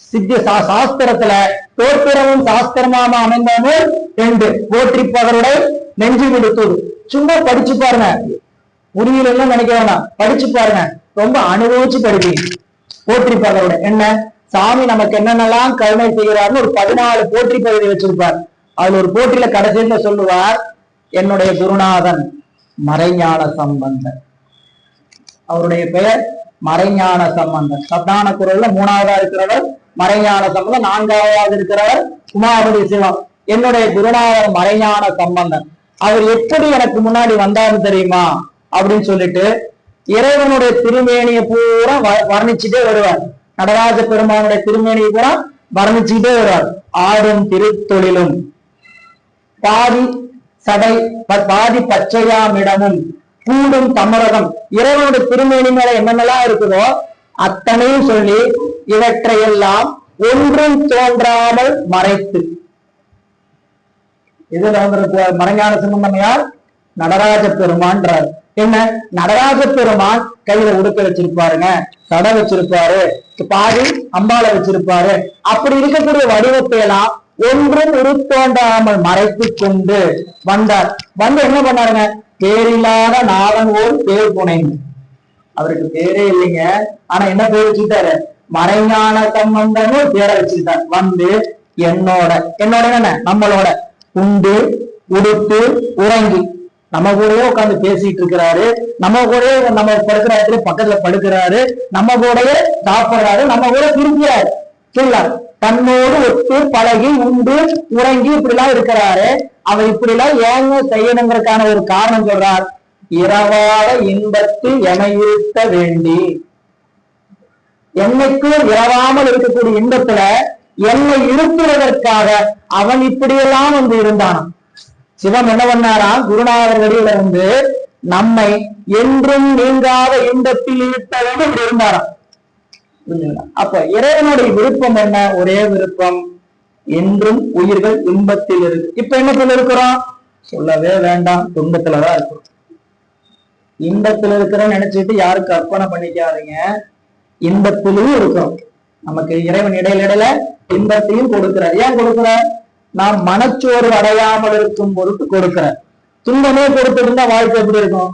சித்தி சாஸ்திரத்துல தோத்திரமும் சாஸ்திரமாக அமைந்த நூல் 2. போற்றி பகருடைய நெஞ்சு விடுத்தது. சும்மா படிச்சு பாருங்க, புரியலாம் நினைக்க வேணாம், படிச்சு பாருங்க, ரொம்ப அனுபவிச்சு படிப்பீங்க. போற்றி பகருடைய என்ன சாமி நமக்கு என்னென்னலாம் கருணை செய்கிறார்னு ஒரு 14 போற்றி பகுதி வச்சிருப்பார். அதுல ஒரு போற்றியில கடைசியில சொல்லுவார், என்னுடைய குருநாதன் மறைஞான சம்பந்தன். அவருடைய பெயர் மறைஞான சம்பந்தன். சத்தான குரல்ல 3ஆவதா இருக்கிறவர் மறைஞான சம்பந்தன், 4ஆவது இருக்கிறவர் உமாபதி சிவம். என்னுடைய குருநாதன் மறைஞான சம்பந்தன். அவர் எப்படி எனக்கு முன்னாடி வந்தாருன்னு தெரியுமா அப்படின்னு சொல்லிட்டு இறைவனுடைய திருமேனியை பூரா வர்ணிச்சுட்டே வருவார். நடராஜ பெருமானுடைய திருமேனியை பூரா வர்ணிச்சுட்டே வருவார். ஆடும் திருத்தொழிலும் பாதி சடை பாதி பச்சையாமிடமும் கூடும் தமரகம். இறைவனுடைய திருமேனி மேல என்னென்னலாம் இருக்குதோ அத்தனையும் சொல்லி இவற்றையெல்லாம் ஒன்றும் தோன்றாமல் மறைத்து. இதுல வந்து மறைஞான சம்பந்தம் யார்? நடராஜ பெருமான்றார். என்ன நடராஜ பெருமான் கையில உடுக்க வச்சிருப்பாருங்க, சடை வச்சிருப்பாரு, பாதி அம்பாளை வச்சிருப்பாரு. அப்படி இருக்கக்கூடிய வடிவத்தை எல்லாம் ஒன்றும் உருத்தோன்றாமல் மறைத்து கொண்டு வந்தார். வந்து என்ன பண்ணாருங்க? பேரில்லாத நாதன் ஓர் பேர் புனைந்து. அவருக்கு பேரே இல்லைங்க, ஆனா என்ன பேர் வச்சுக்கிட்டாரு? மறைஞான சம்பந்தம் பேரை வச்சுக்கிட்டார். வந்து என்னோட என்ன நம்மளோட உண்டு உடுத்து உறங்கி நம்ம கூடவே உட்காந்து பேசிட்டு இருக்கிறாரு, நம்ம கூடவே நம்ம படுக்கிற இடத்துல பக்கத்துல படுக்கிறாரு, நம்ம கூடவே சாப்பிடுறாரு, நம்ம கூட திரும்பியாரு. சொல்லலாம் தன்னோடு ஒத்து பழகி உண்டு உறங்கி இப்படிலாம் இருக்கிறாரு. அவர் இப்படிலாம் ஏங்க செய்யணுங்கிறதுக்கான ஒரு காரணம் சொல்றார். இரவாத இன்பத்தில் எமையிருத்த வேண்டி, என்னைக்கும் இரவாமல் இருக்கக்கூடிய இன்பத்துல என்னை இருத்துவதற்காக அவன் இப்படியெல்லாம் வந்து இருந்தான். சிவம் என்ன பண்ணாராம்? குருநாதர் வழியில வந்து நம்மை என்றும் நீங்காத இன்பத்தில் இருத்த வேண்டும் இப்படி இருந்தாராம். அப்ப இறைவனுடைய விருப்பம் என்ன? ஒரே விருப்பம், என்றும் உயிர்கள் இன்பத்தில் இருக்கு. இப்ப என்னத்துல இருக்கிறோம்? சொல்லவே வேண்டாம், துன்பத்துலதான் இருக்கிறோம். இன்பத்துல இருக்கிறோம் நினைச்சிட்டு யாரும் கற்பனை பண்ணிக்காதீங்க, இன்பத்திலும் இருக்கிறோம். நமக்கு இறைவன் இடையில இன்பத்தையும் கொடுக்கிறார். ஏன் கொடுக்கிறார்? நாம் மனச்சோறு அடையாமல் இருக்கும் பொருட்டு கொடுக்கிறார். துன்பமே கொடுத்திருந்தா வாழ்க்கை எப்படி இருக்கும்?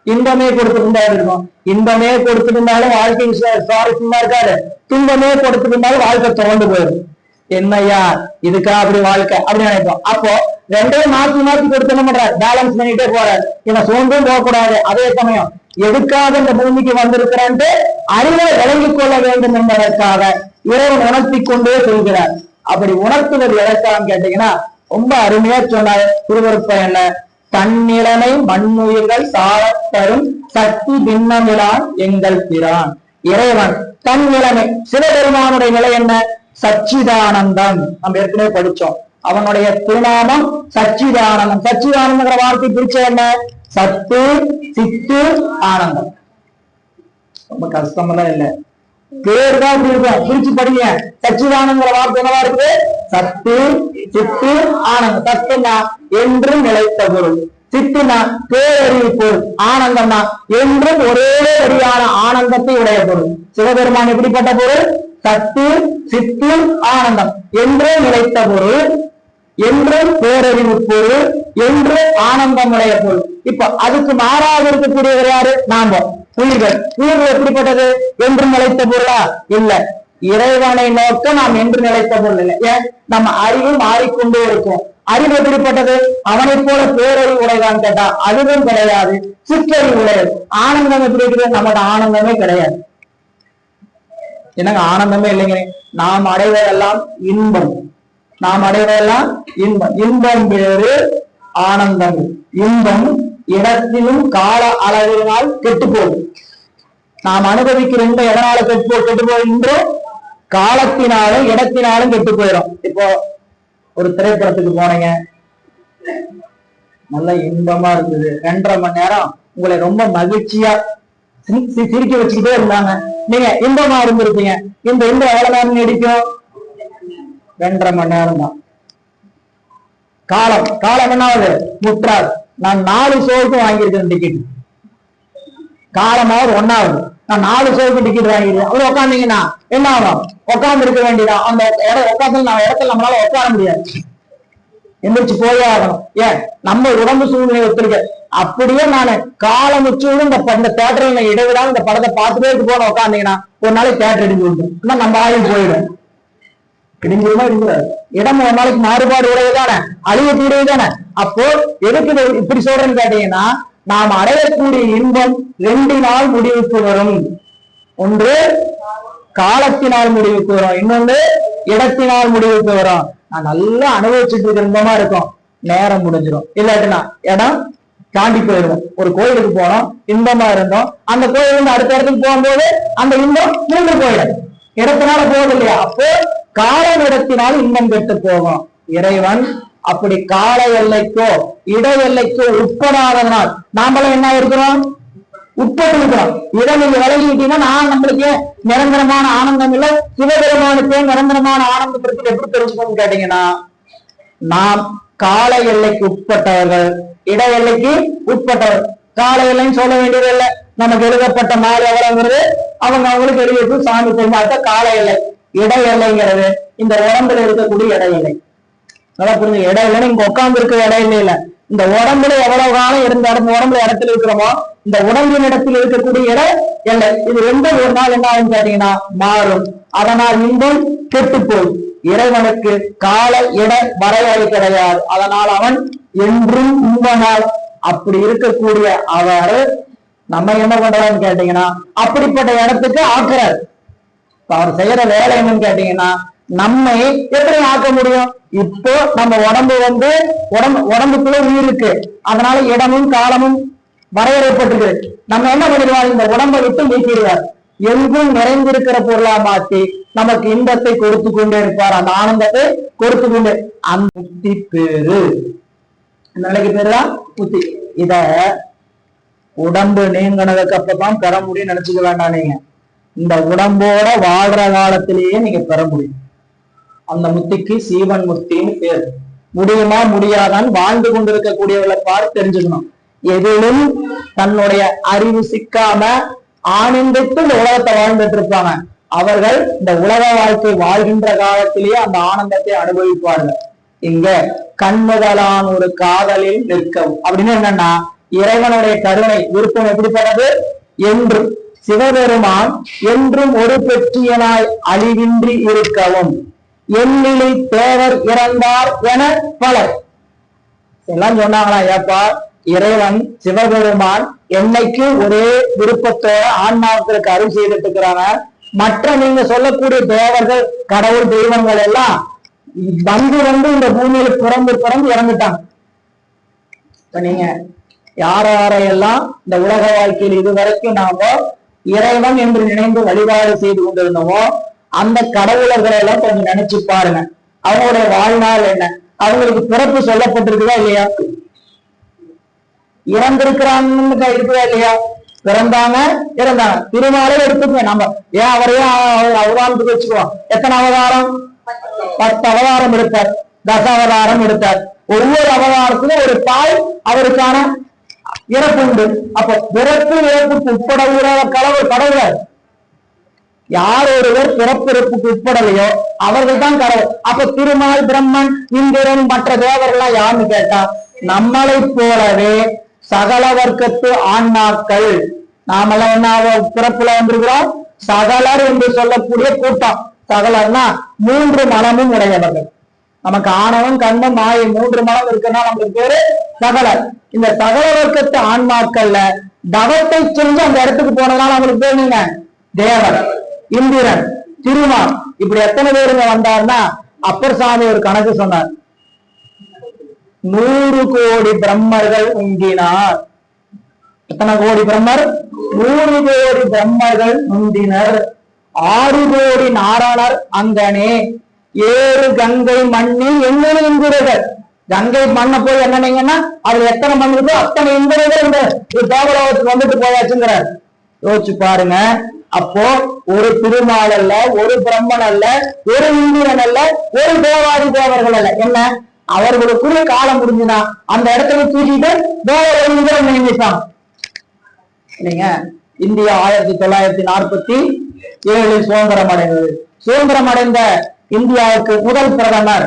இன்பமே கொடுத்திருந்தா இருக்கும். இன்பமே கொடுத்திருந்தாலும் வாழ்க்கை சுவாரஸ்யமா இருக்காது, துன்பமே கொடுத்திருந்தாலும் வாழ்க்கை தோண்டு போயிடும். என்னையா இதுக்கா அப்படி வாழ்க்கை அப்படின்னு நினைப்போம். அப்போ ரெண்டையும் மாத்தி மாத்தி கொடுத்து என்ன பண்றாரு? பேலன்ஸ் பண்ணிட்டே போறாரு. இவன் சோர்ந்தும் போகக்கூடாது, அதே சமயம் எதுக்காக இந்த பூமிக்கு வந்திருக்கிறான்ட்டு அறிவை விளங்கிக் கொள்ள வேண்டும் என்பதற்காக இறைவன் உணர்த்தி கொண்டே சொல்கிறார். அப்படி உணர்த்துவது எதற்கான்னு கேட்டீங்கன்னா ரொம்ப அருமையா சொன்னார் திருவருட்பயன்ல. தன்னிலைமை மண்ணுயிர்கள் சாரத் தரும் சக்தி பின்னமிலான் எங்கள் பிரான். இறைவன் தன் நிலைமை, சிவபெருமானுடைய நிலை என்ன? சச்சிதானந்தம். நம்ம ஏற்கனவே படிச்சோம். அவனுடைய திருநாமம் சச்சிதானந்தம். சச்சிதானந்தங்கிற வார்த்தை பிரிச்ச என்ன? சத்து சித்து ஆனந்தம். ரொம்ப கஷ்டமெல்லாம் இல்லை. பேர் தான் இப்படி இருக்கும். பிரிச்சு படிங்க. சச்சிதானங்கிற வார்த்தை என்னவா இருக்குது? சத்து, சித்து, ஆனந்தம். சத்துனா என்றும் நிலைத்த பொருள், சித்துனா பேரறிவு பொருள், ஆனந்தம்னா என்றும் ஒரே வரியான ஆனந்தத்தை உடைய பொருள். சிவபெருமான் எப்படிப்பட்ட பொருள்? சத்து, சித்து, ஆனந்தம். என்றும் நிலைத்த பொருள், என்றும் பேரறிவு பொருள், என்று ஆனந்தமுடைய பொருள். இப்ப அதுக்கு மாறாக இருக்கக்கூடியவர் யாரு? நாம புலிகள். புலிகள் எப்படிப்பட்டது? என்று நிலைத்த பொருளா? இல்ல. இறைவனை நோக்க நாம் என்று நிலைத்த பொருள் இல்லை. ஏன்? நம்ம அறிவு மாறிக்கொண்டே இருக்கும். அறிவு எப்படிப்பட்டது? அவனை போல பேரறிவு உடையதான் கேட்டா அதுவும் கிடையாது, சிற்றறிவு உடையது. ஆனந்தம் எப்படி இருக்குது? நமக்கு ஆனந்தமே கிடையாது. என்னங்க ஆனந்தமே இல்லைங்க. நாம் அடைவதெல்லாம் இன்பம், நாம் அடைவதெல்லாம் இன்பம். இன்பம் வேறு, ஆனந்தம். இன்பம் இடத்திலும் கால அளவினால் கெட்டு போகும். நாம் அனுபவிக்கிற இன்பம் எதனால கெட்டு போகின்றோம்? காலத்தினாலும் இடத்தினாலும் கெட்டு போயிடும். இப்போ ஒரு திரைப்படத்துக்கு போனீங்க, நல்ல இன்பமா இருந்தது, 2.5 மணி நேரம் உங்களை ரொம்ப மகிழ்ச்சியா சிரிக்க வச்சுக்கிட்டே இருந்தாங்க. நீங்க இன்பமா இருந்திருப்பீங்க. இந்த இன்பம் எவ்வளவு நேரம் நீடிக்கும்? 2.5 மணி நேரம் தான். காலம் காலம் என்னாவது? முற்றாது. நான் 4 ஷோவுக்கு வாங்கியிருக்கேன் டிக்கெட். காலமாவது 1ஆவது. நான் 4 ஷோவுக்கு டிக்கெட் வாங்கிருக்கேன். அவ்வளவு உட்காந்தீங்கன்னா என்ன ஆகும்? உட்கார்ந்து இருக்க வேண்டியதா? அந்த இடத்துல நம்மளால உட்கார முடியாது, எந்திரிச்சு போயே ஆகணும். ஏன்? நம்ம உடம்பு சூழ்நிலை ஒத்துருக்க. அப்படியே நான் காலம் முச்சும் இந்த தேட்டர்ல இடைவிடாம இந்த படத்தை பார்த்துட்டே போன உட்காந்தீங்கன்னா ஒரு நாளைக்கு தேட்டர் இடிஞ்சு விடும். நம்ம ஆயுள் போயிடும். இடிஞ்சிருமா? இடிஞ்சாது. இடம் ஒரு நாளைக்கு மாறுபாடு உடையதானே, அழியக்கூடியதானே. அப்போ எதுக்கு இப்படி சொல்றேன்னு கேட்டீங்கன்னா, நாம் அடையக்கூடிய இன்பம் 2 முடிவுக்கு வரும். ஒன்று காலத்தினால் முடிவுக்கு வரும், இன்னொன்று இடத்தினால் முடிவுக்கு வரும். நான் நல்லா அனுபவிச்சுட்டு இருக்க இன்பமா இருக்கும், நேரம் முடிஞ்சிடும். இல்லாட்டினா இடம் தாண்டி போயிடும். ஒரு கோயிலுக்கு போனோம், இன்பமா இருந்தோம், அந்த கோயில் வந்து அடுத்த இடத்துக்கு போகும்போது அந்த இன்பம் மூன்று போயிடும். இடத்தினால போகுது இல்லையா? அப்போ கால இடத்தினால் இன்பம் கெட்டு போகும். இறைவன் அப்படி கால எல்லைக்கோ இட எல்லைக்கோ உட்படாததனால் நாமளும் என்ன இருக்கிறோம்? உட்பட்டு இருக்கிறோம். இதை நீங்க விலகிட்டீங்கன்னா நான் நம்மளுக்கு நிரந்தரமான ஆனந்தம் இல்லை, சிவபெருமானுக்கே நிரந்தரமான ஆனந்தத்திற்கு எப்படி தெரிஞ்சுக்கணும்னு கேட்டீங்கன்னா, நாம் கால எல்லைக்கு உட்பட்டவர்கள், இட எல்லைக்கு உட்பட்டவர்கள். கால எல்லைன்னு சொல்ல வேண்டியது இல்லை. நமக்கு எழுதப்பட்ட நாள் எவ்வளவுங்கிறது அவங்க அவங்களுக்கு எழுதிட்டு சாமி தெரிஞ்சாக்க கால எல்லை. இட எல்லைங்கிறது இந்த உடம்புல இருக்கக்கூடிய இட எல்லை. நல்லா புரிஞ்சு. இட இல்லைன்னு இங்க உட்கார்ந்து இருக்க இட இல்லை இல்ல. இந்த உடம்புல எவ்வளவு காலம் இருந்த உடம்புல இடத்துல இருக்கிறோமோ இந்த உடம்பின் இடத்தில் இருக்கக்கூடிய இட எல்லை. இது ஒரு நாள் என்ன ஆகும் கேட்டீங்கன்னா மாறும். அதனால் இன்பம் கெட்டு போய். இறைவனுக்கு கால இட வரையறை கிடையாது. அதனால் அவன் என்றும் இன்பனால் அப்படி இருக்கக்கூடிய அவர் நம்ம என்ன பண்றாருன்னு கேட்டீங்கன்னா அப்படிப்பட்ட இடத்துக்கு ஆக்குறாரு. அவர் செய்யற வேலை என்னன்னு கேட்டீங்கன்னா, நம்மை எப்படி ஆக்க முடியும்? இப்போ நம்ம உடம்பு வந்து உடம்புக்குள்ள உயிர் இருக்கு, அதனால இடமும் காலமும் வரையறைப்பட்டிருக்கு. நம்ம என்ன பண்ணிடுவார்? இந்த உடம்பை விட்டு நீக்கிடுவார். எங்கும் நிறைந்திருக்கிற பொருளா மாற்றி நமக்கு இன்பத்தை கொடுத்து கொண்டே இருப்பார், அந்த ஆனந்தத்தை கொடுத்து கொண்டே. அந்த முக்தி பேரு, இந்த நிலைக்கு பேருதான் முக்தி. இத உடம்பு நீங்கினதுக்கு அப்பதான் பெற முடியும் நினைச்சுக்க வேண்டாம். நீங்க இந்த உடம்போட வாழ்ற காலத்திலேயே நீங்க பெற முடியும். அந்த முத்திக்கு சீவன் முத்தின்னு பேர். முடியுமா முடியாதான்னு வாழ்ந்து கொண்டிருக்கக்கூடியவர்களை பார்த்து தெரிஞ்சுக்கணும். எதிலும் தன்னுடைய அறிவு சிக்காம ஆனந்தித்து இந்த உலகத்தை வாழ்ந்துட்டு இருப்பாங்க. அவர்கள் இந்த உலக வாழ்க்கை வாழ்கின்ற காலத்திலேயே அந்த ஆனந்தத்தை அனுபவிப்பார்கள். இங்க கண்முதலான ஒரு காதலில் நிற்கவும் அப்படின்னு என்னன்னா, இறைவனுடைய கருணை விருப்பம் எப்படிப்பட்டது? என்று சிவபெருமான் என்றும் ஒரு பெற்றியனாய் அழிவின்றி இருக்கவும், எண்ணிலை தேவர் இறந்தார் என பலர் எல்லாம் சொன்னாங்களா? ஏப்பா, இறைவன் சிவபெருமான் என்னைக்கு ஒரே விருப்பத்தோட ஆன்மாவுக்கு அருள் செய்துட்டு இருக்கிறாங்க. மற்ற நீங்க சொல்லக்கூடிய தேவர்கள், கடவுள், தெய்வங்கள் எல்லாம் வந்து இந்த பூமியில பிறந்து இறந்துட்டாங்க. நீங்க யாரையெல்லாம் இந்த உலக வாழ்க்கையில் இதுவரைக்கும் நாம இறைவன் என்று நினைந்து வழிபாடு செய்து கொண்டிருந்தோமோ அந்த கடவுளர்களை எல்லாம் கொஞ்சம் நினைச்சு பாருங்க. அவங்களுடைய வாழ்நாள் என்ன? அவங்களுக்கு பிறப்பு சொல்லப்பட்டிருக்குதா இல்லையா? இறந்திருக்கிறான்னு இருக்குதா இல்லையா? பிறந்தாங்க இறந்தாங்க. திருமாலை எடுத்துக்கோங்க, நம்ம ஏன் அவரையும் அவதாரத்துக்கு வச்சுக்குவோம். எத்தனை அவதாரம்? 10 அவதாரம் எடுத்தார், 10 அவதாரம் எடுத்தார். ஒவ்வொரு அவதாரத்திலும் ஒரு தாய் அவருக்கான இறப்பு உண்டு. அப்ப பிறப்பு இறப்புக்கு உட்பட கடவுளர். யார் ஒருவர் பிறப்பிறப்புக்கு உட்படலையோ அவர்கள் தான் கடவுள். அப்ப திருமால், பிரம்மன், இந்திரன், மற்ற தேவர்கள்லாம் யாருன்னு கேட்டா நம்மளை போலவே சகல வர்க்கத்து ஆன்மாக்கள். நாமெல்லாம் என்ன பிறப்புல வந்திருக்கிறோம்? சகலர் என்று சொல்லக்கூடிய கூட்டம். சகலர்னா 3 மனமும் உடையவர்கள். நமக்கு ஆணவம், கண்டம், மாயை 3 மனம் இருக்குன்னா நமக்கு பேரு சகலர். இந்த சகல வர்க்கத்து ஆன்மாக்கள்ல தவத்தை செஞ்சு அந்த இடத்துக்கு போனதுனால அவங்களுக்கு பேருங்க தேவர், இந்திரன், திருமால். இப்படி எத்தனை பேருங்க வந்தார்னா அப்பர் சாமி ஒரு கணக்கு சொன்னார். 100 கோடி பிரம்மர்கள் உங்கினார். எத்தனை கோடி பிரம்மர்? 100 கோடி பிரம்மர்கள் முந்தினர். 6 கோடி நாரணர் அங்கனே. 7 கங்கை மண்ணில் எண்ணெய் இந்திரர்கள். கங்கை மண்ணை போய் என்னன்னீங்கன்னா அதுல எத்தனை மண் இருக்கோ அத்தனை இந்திரர்கள் இந்த தேவலோகத்துக்கு வந்துட்டு போயாச்சுங்கிறார். யோசிச்சு பாருங்க. அப்போ ஒரு திருமால் அல்ல, ஒரு பிரம்மன் அல்ல, ஒரு இந்திரன் அல்ல, ஒரு தேவாதி தேவர்கள் அல்ல. என்ன அவர்களுக்குரிய காலம் முடிஞ்சுனா அந்த இடத்துல தூக்கிட்டு தேவர்கள் நியமிச்சாங்க இல்லைங்க. இந்தியா 1947 சுதந்திரம் அடைந்தது. சுதந்திரம் அடைந்த இந்தியாவுக்கு முதல் பிரதமர்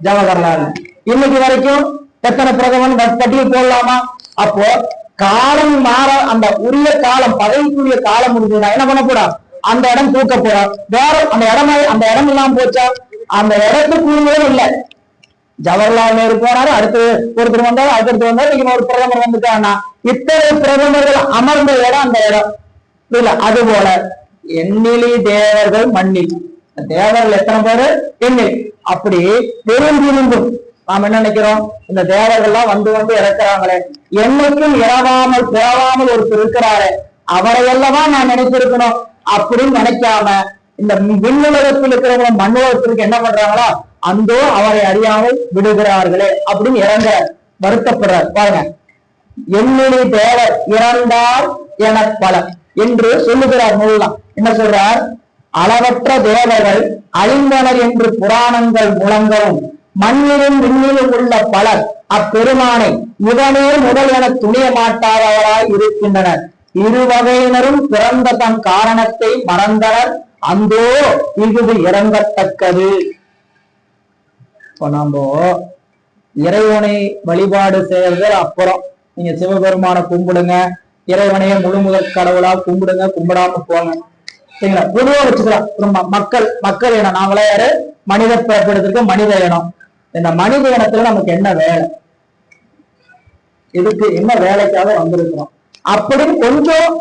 ஜவஹர்லால். இன்னைக்கு வரைக்கும் எத்தனை பிரதமர் பட்டியல் போடலாமா? அப்போ காலம் மாற அந்த உரிய காலம், பதவிக்குரிய காலம் முடிஞ்சதுன்னா என்ன பண்ண போறா? அந்த இடம் தூக்க போறா. வேற அந்த இடம் இல்லாம போச்சா? அந்த இடத்துக்குள்ளே இல்லை. ஜவஹர்லால் நேரு போனாரு, அடுத்து ஒருத்தர் வந்தாரு, அடுத்து வந்தாரு, இன்னைக்கு ஒரு பிரதமர் வந்துட்டான்னா இத்தனை பிரதமர்கள் அமர்ந்த இடம் அந்த இடம் இல்ல. அது போல எண்ணிலி தேவர்கள் மண்ணில். தேவர்கள் எத்தனை பேரு? எண்ணில். அப்படி பெருந்திருந்தும் நாம் என்ன நினைக்கிறோம்? இந்த தேவர்கள்லாம் வந்து வந்து இறக்குறாங்களே, என்னைக்கும் இறவாமல் பிறவாமல் ஒருத்தர் இருக்கிறாரு, அவரையெல்லவா நான் நினைச்சிருக்கணும் அப்படின்னு நினைக்காம இந்த விண்ணுலகத்தில் இருக்கிறவங்க மண்ணுலகத்திற்கு என்ன பண்றாங்களோ அந்தோ அவரை அறியாமல் விடுகிறார்களே அப்படின்னு இறங்க வருத்தப்படுறார். பாருங்க, எண்ணிலி தேவர் இறந்தார் என பலர் என்று சொல்லுகிறார். நூல்லாம் என்ன சொல்றார்? அளவற்ற தேவர்கள் அழிந்தனர் என்று புராணங்கள் முழங்கவும் மண்ணிலும் விண்ணிலும் உள்ள பலர் அப்பெருமானை இவனே முதல் என துணிய மாட்டாதவராய் இருக்கின்றனர். இருவகையினரும் பிறந்த தம் காரணத்தை மறந்தனர், அந்தோ இது இறங்கத்தக்கது. இப்போ நாம இறைவனை வழிபாடு செய்யறது அப்புறம் நீங்க சிவபெருமான கும்பிடுங்க, இறைவனைய முழு முதல் கடவுளா கும்பிடுங்க, கும்பிடாம போங்க. சரிங்களா? பொதுவா வச்சுக்கலாம். மக்கள் இனம் நாங்களே யாரு? மனித பிறப்பெடுத்திருக்க மனித இனம். இந்த மனித இனத்துல நமக்கு என்ன வேலை? இதுக்கு என்ன வேலைக்காக வந்திருக்கிறோம் அப்படின்னு கொஞ்சம்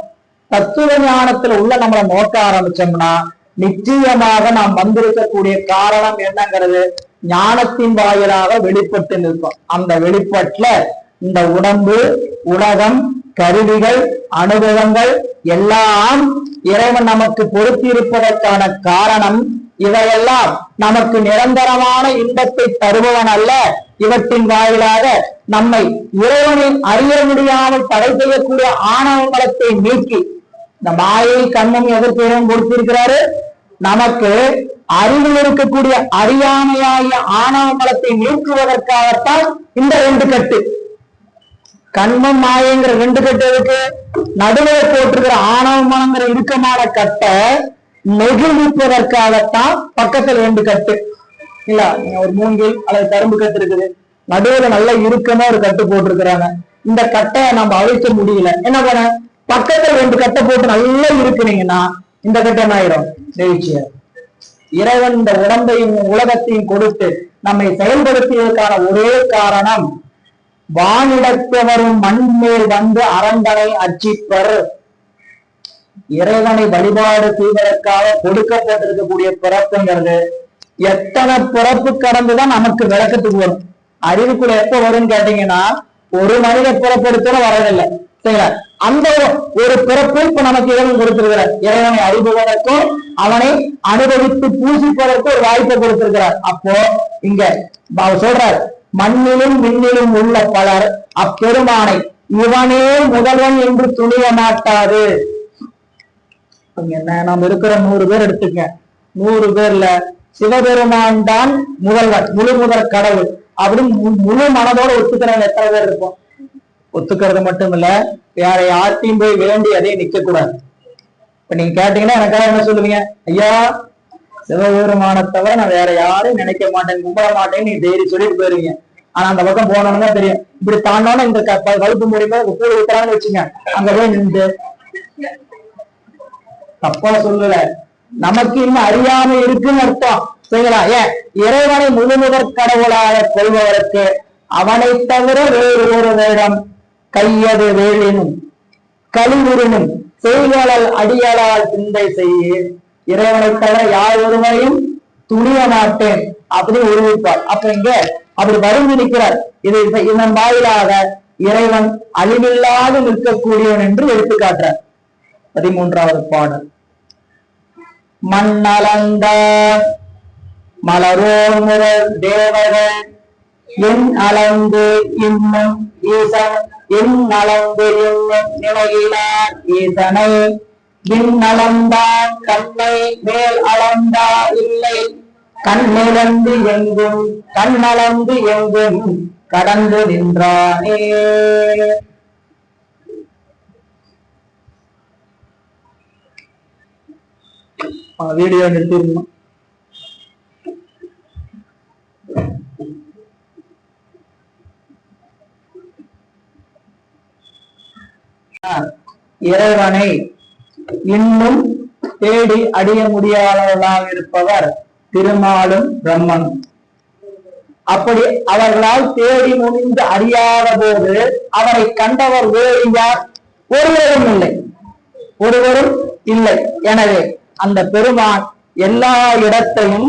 தத்துவ ஞானத்துல உள்ள நம்மளை நோக்க ஆரம்பிச்சோம்னா நிச்சயமாக நாம் வந்திருக்கக்கூடிய காரணம் என்னங்கிறது ஞானத்தின் வாயிலாக வெளிப்பட்டு நிற்கும். அந்த வெளிப்பாட்டுல இந்த உடம்பு, உலகம், கருவிகள், அனுபவங்கள் எல்லாம் இறைவன் நமக்கு பொருத்தி இருப்பதற்கான காரணம். இவையெல்லாம் நமக்கு நிரந்தரமான இன்பத்தை தருபவன் அல்ல. இவற்றின் வாயிலாக நம்மை இறைவனை அறிய முடியாமல் தடை செய்யக்கூடிய ஆணவ மலத்தை நீக்கி இந்த மாயை கண்ணும் எதிர்ப்பும் கொடுத்திருக்கிறாரு. நமக்கு அறிவில் இருக்கக்கூடிய அறியாமையாகிய ஆணவ மலத்தை நீக்குவதற்காகத்தான் இந்த 2 கட்டு. கண்மம் மாயங்கிற 2 கட்டு இருக்கு. நடுவில் போட்டிருக்கிற ஆணவ மலங்கிற இறுக்கமான கட்டை நெகிழ்விப்பதற்காகத்தான் பக்கத்துல 2 கட்டு இல்ல. ஒரு மூங்கில் அல்லது கரும்பு கட்டு இருக்குது, நடுவுல நல்ல இறுக்கமா ஒரு கட்டு போட்டிருக்கிறாங்க. இந்த கட்டை நம்ம அழிக்க முடியல, என்ன பண்ண? பக்கத்துல 2 கட்டை போட்டு நல்லா இருக்குனீங்கன்னா இந்த கட்டை என்ன ஆயிரும்? நெகிழ்ச்சியா. இறைவன் இந்த உடம்பையும் உலகத்தையும் கொடுத்து நம்மை செயல்படுத்தியதற்கான ஒரே காரணம் வானிடத்து வரும் மண் மேல் வந்து அரண்டனை அச்சிப்பர். இறைவனை வழிபாடு செய்வதற்காக கொடுக்கப்பட்டிருக்கக்கூடிய பிறப்புங்கிறது எத்தனை பிறப்பு கடந்துதான் நமக்கு விளக்கத்துக்கு வரும். அறிவுக்குள்ள எப்ப வரும்னு கேட்டீங்கன்னா ஒரு மனித பிறப்பெடுத்தல வரதில்லை. சரிங்களா? அந்த ஒரு பிறப்பு இப்ப நமக்கு இறைவன் கொடுத்திருக்கிறார். இறைவனை அறிவுவதற்கும் அவனை அனுபவித்து பூசிப்பதற்கும் ஒரு வாய்ப்பை கொடுத்திருக்கிறார். அப்போ இங்க சொல்றார், மண்ணிலும் விண்ணிலும் உள்ள பலர் அப்பெருமானை இவனே முதல்வன் என்று துணிய மாட்டாது. என்ன, நம்ம இருக்கிற 100 பேர் எடுத்துக்க, 100 பேர்ல சிவபெருமான் தான் முதல்வன், முழு முதற் கடவுள் அப்படின்னு முழு மனதோட ஒத்துக்கிறவங்க எத்தனை பேர் இருப்போம்? ஒத்துக்கிறது மட்டும் இல்ல, வேற யார்த்தையும் போய் வேண்டி அதே நிக்க கூடாது. இப்ப நீங்க கேட்டீங்கன்னா எனக்காக என்ன சொல்லுவீங்க? ஐயா, சிவபெருமான தவிர நான் வேற யாரும் நினைக்க மாட்டேன், கும்பிட மாட்டேன்னு நீங்க தைரி சொல்லிட்டு போயிருவீங்க. ஆனா அந்த பக்கம் போனோம்னா தெரியும், இப்படி தாண்டோன்னு இந்த வகுப்பு மூலியமா கூழ் ஊத்துறாங்கன்னு வச்சுங்க, அங்க போய் நின்று தப்பா சொல்லல, நமக்கு இன்னும் அறியாமை இருக்குன்னு அர்த்தம். சரிங்களா? ஏன் இறைவனை முழுமுதற் கடவுளாக கொள்பவருக்கு அவனை தவிர வேறு ஒரு வேடம் கையது வேலினும் கழிவுறினும் செய்களால் அடியாளால் சிந்தை செய்ய இறைவனை தவிர யார் ஒருவரையும் துணிய மாட்டேன் அப்படின்னு உருவிப்பார். அப்ப இங்க அப்படி வருந்தி நிற்கிறார். இதன் வாயிலாக இறைவன் அழிவில்லாது நிற்கக்கூடியவன் என்று எடுத்துக்காட்டுறார். 13வது பாடல். மண்ணளந்த மலரோர் முதல் தேவர்கள் என் அளந்து இன்னும் ஈசன் என் அளந்து இன்னும் நிலையிலார் ஈசனை என் அளந்தான் கண்ணை மேல் அளந்தா இல்லை கண்ணிழந்து எங்கும் கண்ணளந்து எங்கும் கடந்து நின்றானே. வீடியோ நிறுத்திருந்தோம். இறைவனை இன்னும் தேடி அடைய முடியாதவர்களாக இருப்பவர் திருமாலும் பிரம்மனும். அப்படி அவர்களால் தேடி முடிந்து அறியாத போது அவரை கண்டவர் வேறு யார்? ஒருவரும் இல்லை, ஒருவரும் இல்லை. எனவே அந்த பெருமான் எல்லா இடத்தையும்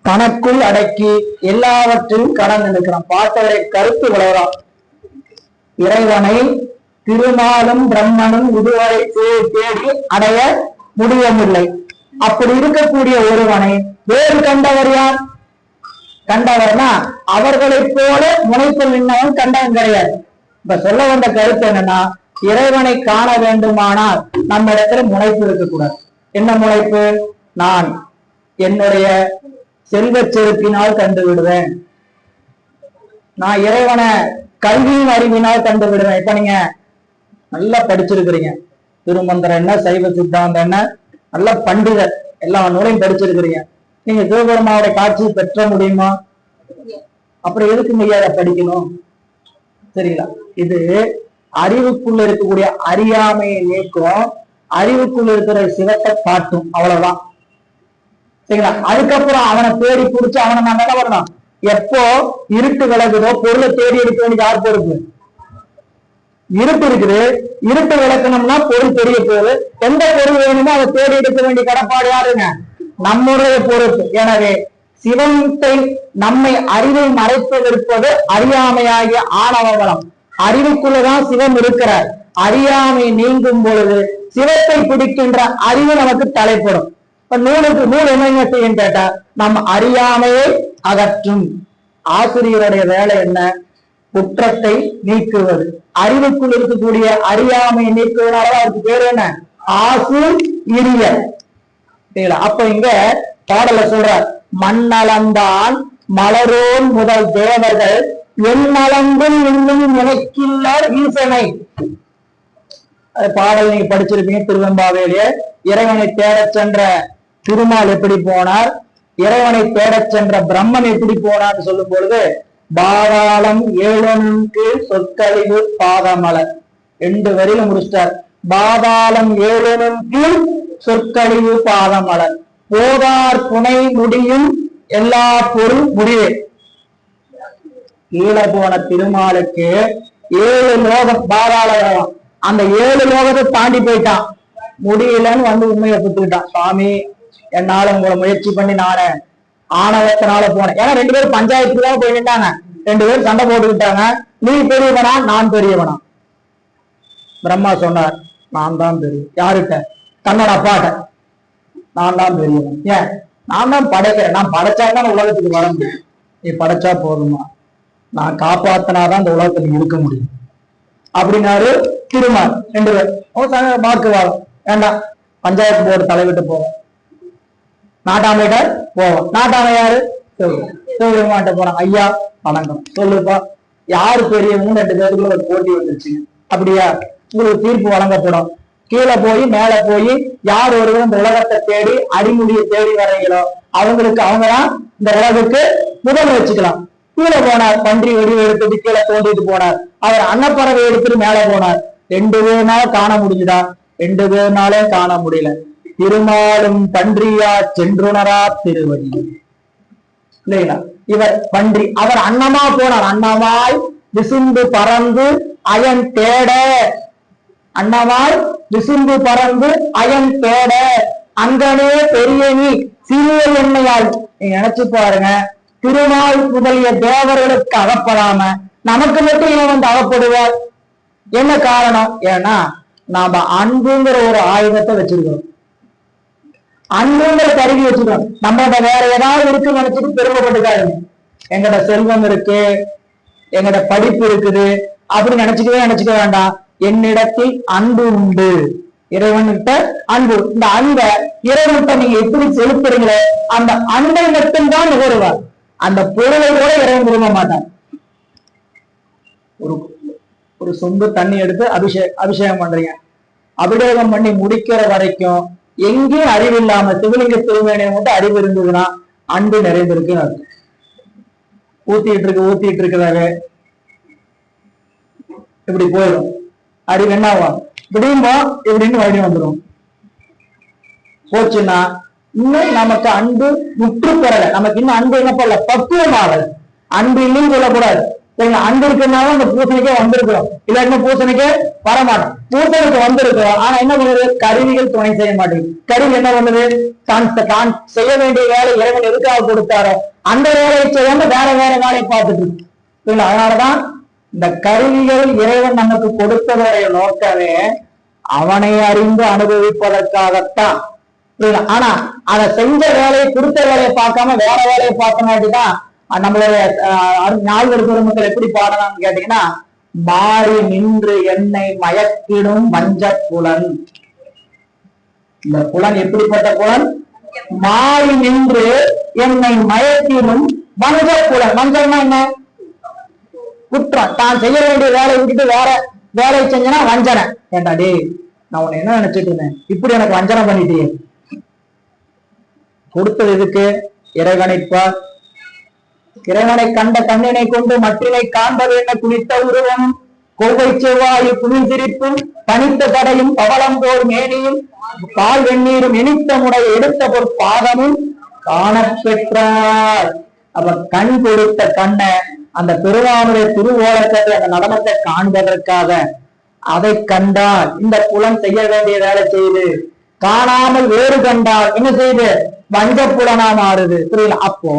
தனக்குள் அடக்கி எல்லாவற்றையும் கடந்து நிற்கிறான். பார்த்தவரை கருத்து விளையாம். இறைவனை திருமாலும் பிரம்மனும் இதுவரை தேடி அடைய முடியவில்லை. அப்படி இருக்கக்கூடிய ஒருவனை வேறு கண்டவர் யார்? கண்டவர்னா அவர்களைப் போல முனைப்பில் நின்றவன் கண்டவன் கிடையாது. இப்ப சொல்ல வந்த கருத்து என்னன்னா, இறைவனை காண வேண்டுமானால் நம்ம இடத்துல முனைப்பு இருக்கக்கூடாது. என்ன முனைப்பு? நான் என்னுடைய செல்வ செருப்பினால் கண்டு விடுவேன், நான் இறைவனை கல்வியின் அறிவினால் கண்டு விடுவேன். இப்ப நீங்க நல்லா படிச்சிருக்கிறீங்க, திருமந்திரம் என்ன, சைவ சித்தாந்தம் என்ன, நல்ல பண்டிதர், எல்லா நூலையும் படிச்சிருக்கிறீங்க. நீங்க சிவபெருமாவுடைய காட்சியை பெற்ற முடியுமா? அப்புறம் எதுக்கு மையாத படிக்கணும்? சரிங்களா? இது அறிவுக்குள்ள இருக்கக்கூடிய அறியாமையை நீக்கும், அறிவுக்குள்ள இருக்கிற சிவத்தை காட்டும், அவ்வளவுதான். சரிங்களா? அதுக்கப்புறம் அவனை தேடி பிடிச்சு அவனை நான் என்ன பண்ணணும்? எப்போ இருட்டு விளக்குதோ பொருளை தேடி எடுக்க வேண்டிய யார் பொறுப்பு? இருட்டு இருக்குது, இருட்டு விளக்கணும்னா பொருள் தெரிய போகுது. எந்த பொருள் வேணுமோ அதை தேடி எடுக்க வேண்டிய கடப்பாடு யாருங்க? நம்முடைய பொறுப்பு. எனவே சிவத்தை நம்மை அறிவை மறைப்பதற்கொரு அறியாமையாகிய ஆணவ அறிவுக்குள்ளதான் சிவம் இருக்கிறார். அறியாமை நீங்கும் பொழுது சிவத்தை பிடிக்கின்ற அறிவு நமக்கு தலைப்படும். இப்ப நூல் என்ன செய்யும் கேட்டா, நம்ம அறியாமையை அகற்றும். ஆசிரியருடைய வேலை என்ன? குற்றத்தை நீக்குவது. அறிவுக்குள் இருக்கக்கூடிய அறியாமையை நீக்குவதனால அதுக்கு பேர் என்ன? ஆசிரியர். அப்ப இங்க பாடல சொல்ற, மண்ணளந்தான் மலரோன் முதல் தேவர்கள் என் நலங்கும் இன்னும் நினைக்கின்றார் ஈசனை. பாடல் நீங்க படிச்சிருப்பீங்க. திருவெம்பாவையிலே இறைவனை தேடச் சென்ற திருமால் எப்படி போனார், இறைவனை தேடச் சென்ற பிரம்மன் எப்படி போனார் சொல்லும் பொழுது, பாதாளம் 7 சொற்கழிவு பாதமலர் 2 வரியில முடிச்சிட்டார். பாதாளம் 7 சொற்கழிவு பாதமலர் போதார் புனை முடியும் எல்லா பொருள் முடிவே. கீழே போன திருமாலுக்கு 7 லோகம் பாதாள லோகம், அந்த 7 லோகத்தை தாண்டி போயிட்டான். முடியலன்னு வந்து உண்மையை புத்துக்கிட்டான். சுவாமி, என்னால உங்களை முயற்சி பண்ணி நானே ஆணவத்தினால போனேன். ஏன்னா 2 பேரும் பஞ்சாயத்துக்கு தான் போய் நின்றாங்க. 2 பேரும் சண்டை போட்டுக்கிட்டாங்க. நீ பெரியவனா நான் பெரியவனா? பிரம்மா சொன்னார், நான் தான் பெரியவன். யாருட்ட? தன்னோட அப்பாட்ட. நான் தான் பெரியவன். ஏன்? நான் தான் படைக்கிறேன், நான் படைச்சாதான் உலகத்துக்கு வர முடியும். நீ படைச்சா போதுமா? நான் காப்பாத்தினாதான் இந்த உலகத்துல இருக்க முடியும். அப்படின்னாரு திருமால். 2 பேர் வாக்குவாதம். வேண்டாம், பஞ்சாயத்து போர்டு தலைவிட்டு போவோம், நாட்டாமையிட்ட போவோம். நாட்டாமை யாரு? சிவபெருமான்ட்ட போறாங்க. ஐயா வணக்கம், சொல்லுப்பா யாரு பெரியவங்க 2 பேருக்குள்ள ஒரு போட்டி வந்துருச்சுங்க. அப்படியா, உங்களுக்கு தீர்ப்பு வழங்கப்படும். கீழே போய் மேல போய் யார் ஒருவர் இந்த உலகத்தை தேடி அடிமுடியை தேடி வர்றீங்களோ அவங்கதான் இந்த உலகுக்கு முதல் வச்சுக்கலாம். கீழே போனார், பன்றி வெடிவு எடுத்துட்டு கீழே தோண்டிட்டு போனார். அவர் அன்னப்பறவை எடுத்துட்டு மேல போனார். 2 பேர்னால காண முடிஞ்சுதா? 2 பேர்னாலே காண முடியல. திருமாலும் பன்றியா சென்றுணரா திருவடி இல்லைங்களா? இவர் பன்றி, அவர் அன்னமா போனார். அன்னமாய் விசும்பு பறந்து அயன் தேட, அன்னமாய் விசும்பு பறந்து அயன் தேட, அங்கனே பெரிய நீ சிறிய எண்ணெயால். நீங்க நினைச்சு பாருங்க, திருமால் முதலிய தேவர்களுக்கு அகப்படாம நமக்கு மட்டும் இவன் வந்து அகப்படுவார். என்ன காரணம்? ஏன்னா நாம அன்புங்கிற ஒரு ஆயுதத்தை வச்சிருக்கிறோம், அன்புங்கிற கருவி வச்சிருக்கோம். நம்ம வேற ஏதாவது இருக்குன்னு நினைச்சிட்டு பெருமைப்பட்டுக்காருங்க. எங்கட செல்வம் இருக்கு, எங்கட படிப்பு இருக்குது அப்படின்னு நினைச்சுக்க வேண்டாம். என்னிடத்தில் அன்பு உண்டு, இறைவன்கிட்ட அன்பு. இந்த அன்பை இறைவன்கிட்ட நீங்க எப்படி செலுத்துறீங்களோ அந்த அன்பை மட்டும்தான் நுகருவார். அந்த பொருளை கூட இறைவன் விரும்ப மாட்டான். ஒரு சொம்பு தண்ணி எடுத்து அபிஷேகம் பண்றீங்க, அபிஷேகம் பண்ணி முடிக்கிற வரைக்கும் எங்கேயும் அறிவு இல்லாம சிவலிங்க திருமேனியை மட்டும் அறிவு இருந்ததுன்னா அன்பு நிறைந்திருக்கு. ஊத்திட்டு இருக்கிறாரு, இப்படி போயிடும். அறிவு என்னவா இப்படியும்போ இப்படின்னு வழி வந்துடும். போச்சுன்னா இன்னும் நமக்கு அன்பு முற்று பெறல. நமக்கு இன்னும் அன்பு என்ன பண்ணல, பக்குவமாகல. அன்பு இல்லைன்னு சொல்லக்கூடாது. அன்பு இருக்குனாலும் அந்த பூசணிக்கே வந்திருக்கிறோம், இல்லாட்டினா பூசணிக்கே வரமாட்டோம். பூசணிக்கு வந்திருக்கிறோம், ஆனா என்ன பண்ணுது? கருவிகள் துணை செய்ய மாட்டேங்குது. கருவி என்ன பண்ணுது? தான் செய்ய வேண்டிய வேலை இறைவன் எதுக்காக கொடுத்தாரோ அந்த வேலையை செய்யாம வேற வேலையை பார்த்துட்டு இருக்கு. அதனாலதான் இந்த கருவிகள் இறைவன் நமக்கு கொடுத்தவருடைய நோக்கமே அவனை அறிந்து அனுபவிப்பதற்காகத்தான். ஆனா அதை செஞ்ச வேலையை, கொடுத்த வேலையை பார்க்காம வேற வேலையை பார்த்தனாட்டிதான் நம்மளுடைய ஞாபக பெருமக்கள் எப்படி பாடலாம்னு கேட்டீங்கன்னா, மாறி நின்று என்னை மயக்கிடும் மஞ்ச புலன். இந்த புலன் எப்படிப்பட்ட புலன்? மாறி நின்று என்னை மயக்கிடும் மஞ்ச புலன். மஞ்சள்னா என்ன? குற்றம். தான் செய்ய வேண்டிய வேலையை விட்டுட்டு வேற வேலையை செஞ்சனா வஞ்சனை. ஏண்டா டே, நான் உன்னை என்ன நினைச்சிட்டு இருந்தேன், இப்படி எனக்கு வஞ்சனை பண்ணிட்டே. கொடுத்தது எதுக்கு? இறைவனைப்பார். இறைவனை கண்ட கண்ணினை கொண்டு மற்றினை காண்பது என்ன? குளித்த உருவம், கோவை செவ்வாயு குளிர் சிரிப்பும், பனித்த தடையும் பவளம் போர் மேனியும், பால் வெந்நீரும் இனித்த முறை எடுத்த பொற் பாதமும் காணப்பெற்றார். அப்ப கண் கொடுத்த கண்ணை, அந்த பெருமானுடைய திருவோலக்கத்தை, அந்த நடனத்தை காண்பதற்காக அதை கண்டால் இந்த புலன் செய்ய வேண்டிய வேலை செய்து, காணாமல் வேறு கண்டால் என்ன செய்து? வஞ்ச புலனா மாறுது. புரியல? அப்போ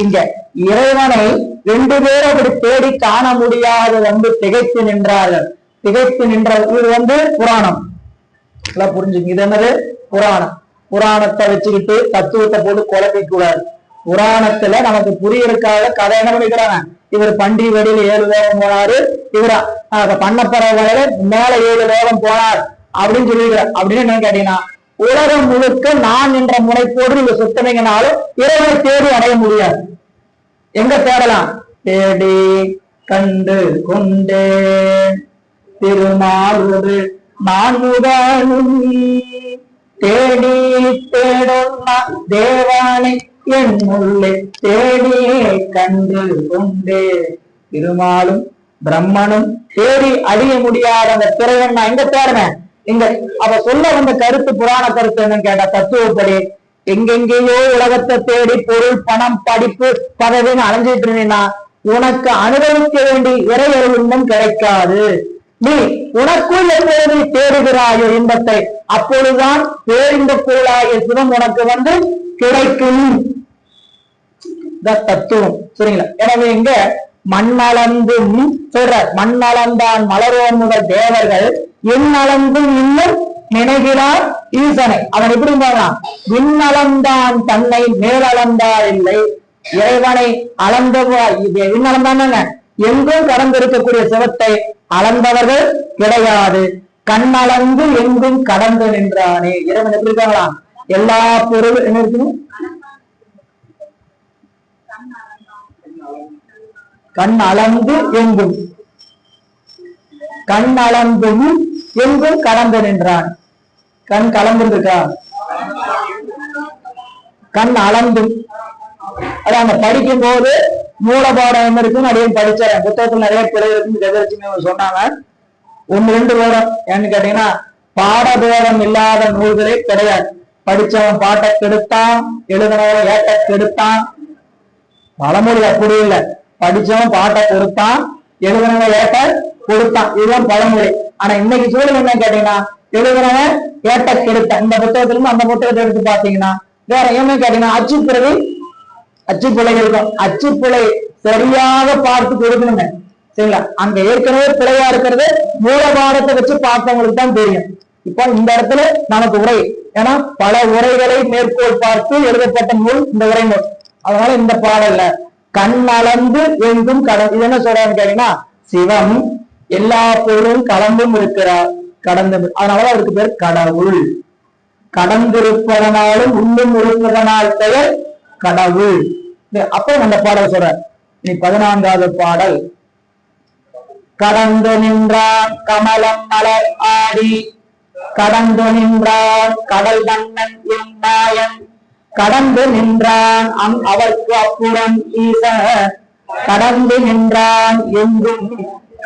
இங்க இறைவனை 2 பேரும் அப்படி தேடி காண முடியாது வந்து திகைத்து நின்றார்கள். திகைத்து நின்ற இது புராணம். புரிஞ்சுங்க, இது என்னது? புராணம். புராணத்தை வச்சுக்கிட்டு தத்துவத்தை போட்டு குழப்பிக்க கூடாது. புராணத்துல நமக்கு புரியறதுக்காக கதை என்ன பண்ணிக்கிறாங்க? இவர் பன்றி வடியில 7 லோகம் போனாரு, இவர் பண்ணப்பறவையில மேல 7 லோகம் போனார் அப்படின்னு சொல்லிக்கிறார். அப்படின்னு என்ன கேட்டீங்கன்னா, உலகம் முழுக்க நான் என்ற முனைப்போடு நீங்க சுத்தனைங்கனாலும் இறைவனை தேடி அடைய முடியாது. எங்க தேடலாம்? தேடி கண்டு கொண்டே திருமாலோடு நான் முதலும் தேடி தேடும் தேவானை என் உள்ளே தேடியே கண்டு கொண்டே. திருமாலும் பிரம்மனும் தேடி அடைய முடியாத அந்த திரைவன் நான் எங்க தேடுறேன்? இங்க அவ சொல்ல வந்த கருத்து, புராண கருத்து என்னன்னு கேட்டா, தத்துவப்படி எங்கெங்கேயோ உலகத்தை தேடி பொருள், பணம், படிப்பு, பதவின்னு அலைஞ்சிட்டு இருந்தீங்கன்னா உனக்கு அனுபவிக்க வேண்டிய இறையருள் இன்னும் கிடைக்காது. நீ உனக்குள் எப்போது தேடுகிறாயோ இன்பத்தை, அப்பொழுதுதான் பேரின்ப பொருளாகிய சிவம் உனக்கு கிடைக்கும். தத்துவம். சரிங்களா? எனவே இங்க மண்ணளந்தும் சொல்ற, மண்ணளந்தான் மலரோன் முதல் தேவர்கள் எண்ணளந்தும் இன்னும் நினைகிறார் ஈசனை. அவன் எப்படி போறான்? விண்ணளந்தான் தன்னை மேலளந்தார் இல்லை. இறைவனை அளந்த விண்ணளந்தான் எங்கும் கடந்திருக்கக்கூடிய சிவத்தை அளந்தவர்கள் கிடையாது. கண்ணளந்து எங்கும் கடந்து நின்றானே. இறைவன் எப்படி இருக்காங்களா? எல்லா பொருளும் என்ன இருக்கணும்? கண் அளந்து எங்கும், கண் அளந்தும் எங்கும் கடந்து நின்றான். கண் கலந்து இருக்கா? கண் அளந்தும். அதான் படிக்கும் போது மூலபாடம் இருக்குன்னு அப்படியே படிச்சேன். புத்தகத்துல நிறைய பிழை இருக்குன்னு சொன்னாங்க. 1-2 வேடம் ஏன்னு கேட்டீங்கன்னா, பாடபேதம் இல்லாத நூல்களே கிடையாது. படிச்சவன் பாட்டை கெடுத்தான், எழுதினவன் ஏட்ட கெடுத்தான். பழமொழி அப்படி இல்லை. படிச்சவன் பாட்டை கொடுத்தான், எழுதினவன் ஏட்ட கொடுத்தான். இதுதான் பழமொழி. ஆனா இன்னைக்கு சூழல் என்ன கேட்டீங்கன்னா, எழுதினவன் ஏட்ட கெடுத்தான். இந்த புத்தகத்துல இருந்து அந்த புத்தகத்தை எடுத்து பாத்தீங்கன்னா வேற என்ன கேட்டீங்கன்னா, அச்சுப்பிறகு அச்சுப்பிழை இருக்கும். அச்சுப்பிழை சரியாக பார்த்து கொடுக்கணுங்க. சரிங்களா? அங்க ஏற்கனவே பிழையா இருக்கிறது மூலபாடத்தை வச்சு பார்த்தவங்களுக்கு தான் தெரியும். இப்போ இந்த இடத்துல நமக்கு உரை, ஏன்னா பல உரைகளை மேற்கோள் பார்த்து எழுதப்பட்ட நூல் இந்த உரை நூல். அதனால இந்த பாடல்ல கண் அளந்து எங்கும் கடந்து, இது என்ன சொல்றான்னு கேட்டீங்கன்னா, சிவம் எல்லா பொருளும் கலந்தும் இருக்கிறார், கடந்து. அதனாலதான் அவருக்கு பேர் கடவுள். கடந்திருப்பதனாலும் உள்ளும் இருப்பதனால் பெயர் கடவுள். அப்போ அந்த பாடல் சொல்ற. இனி 14வது பாடல். கடந்து நின்றான் கமலம் மலர் ஆடி, கடந்து நின்றான் கடல் கண்ணன் என் நாயன், கடந்து நின்றான் அவர்க்கு அப்புறம் ஈச, கடந்து நின்றான் எங்கும்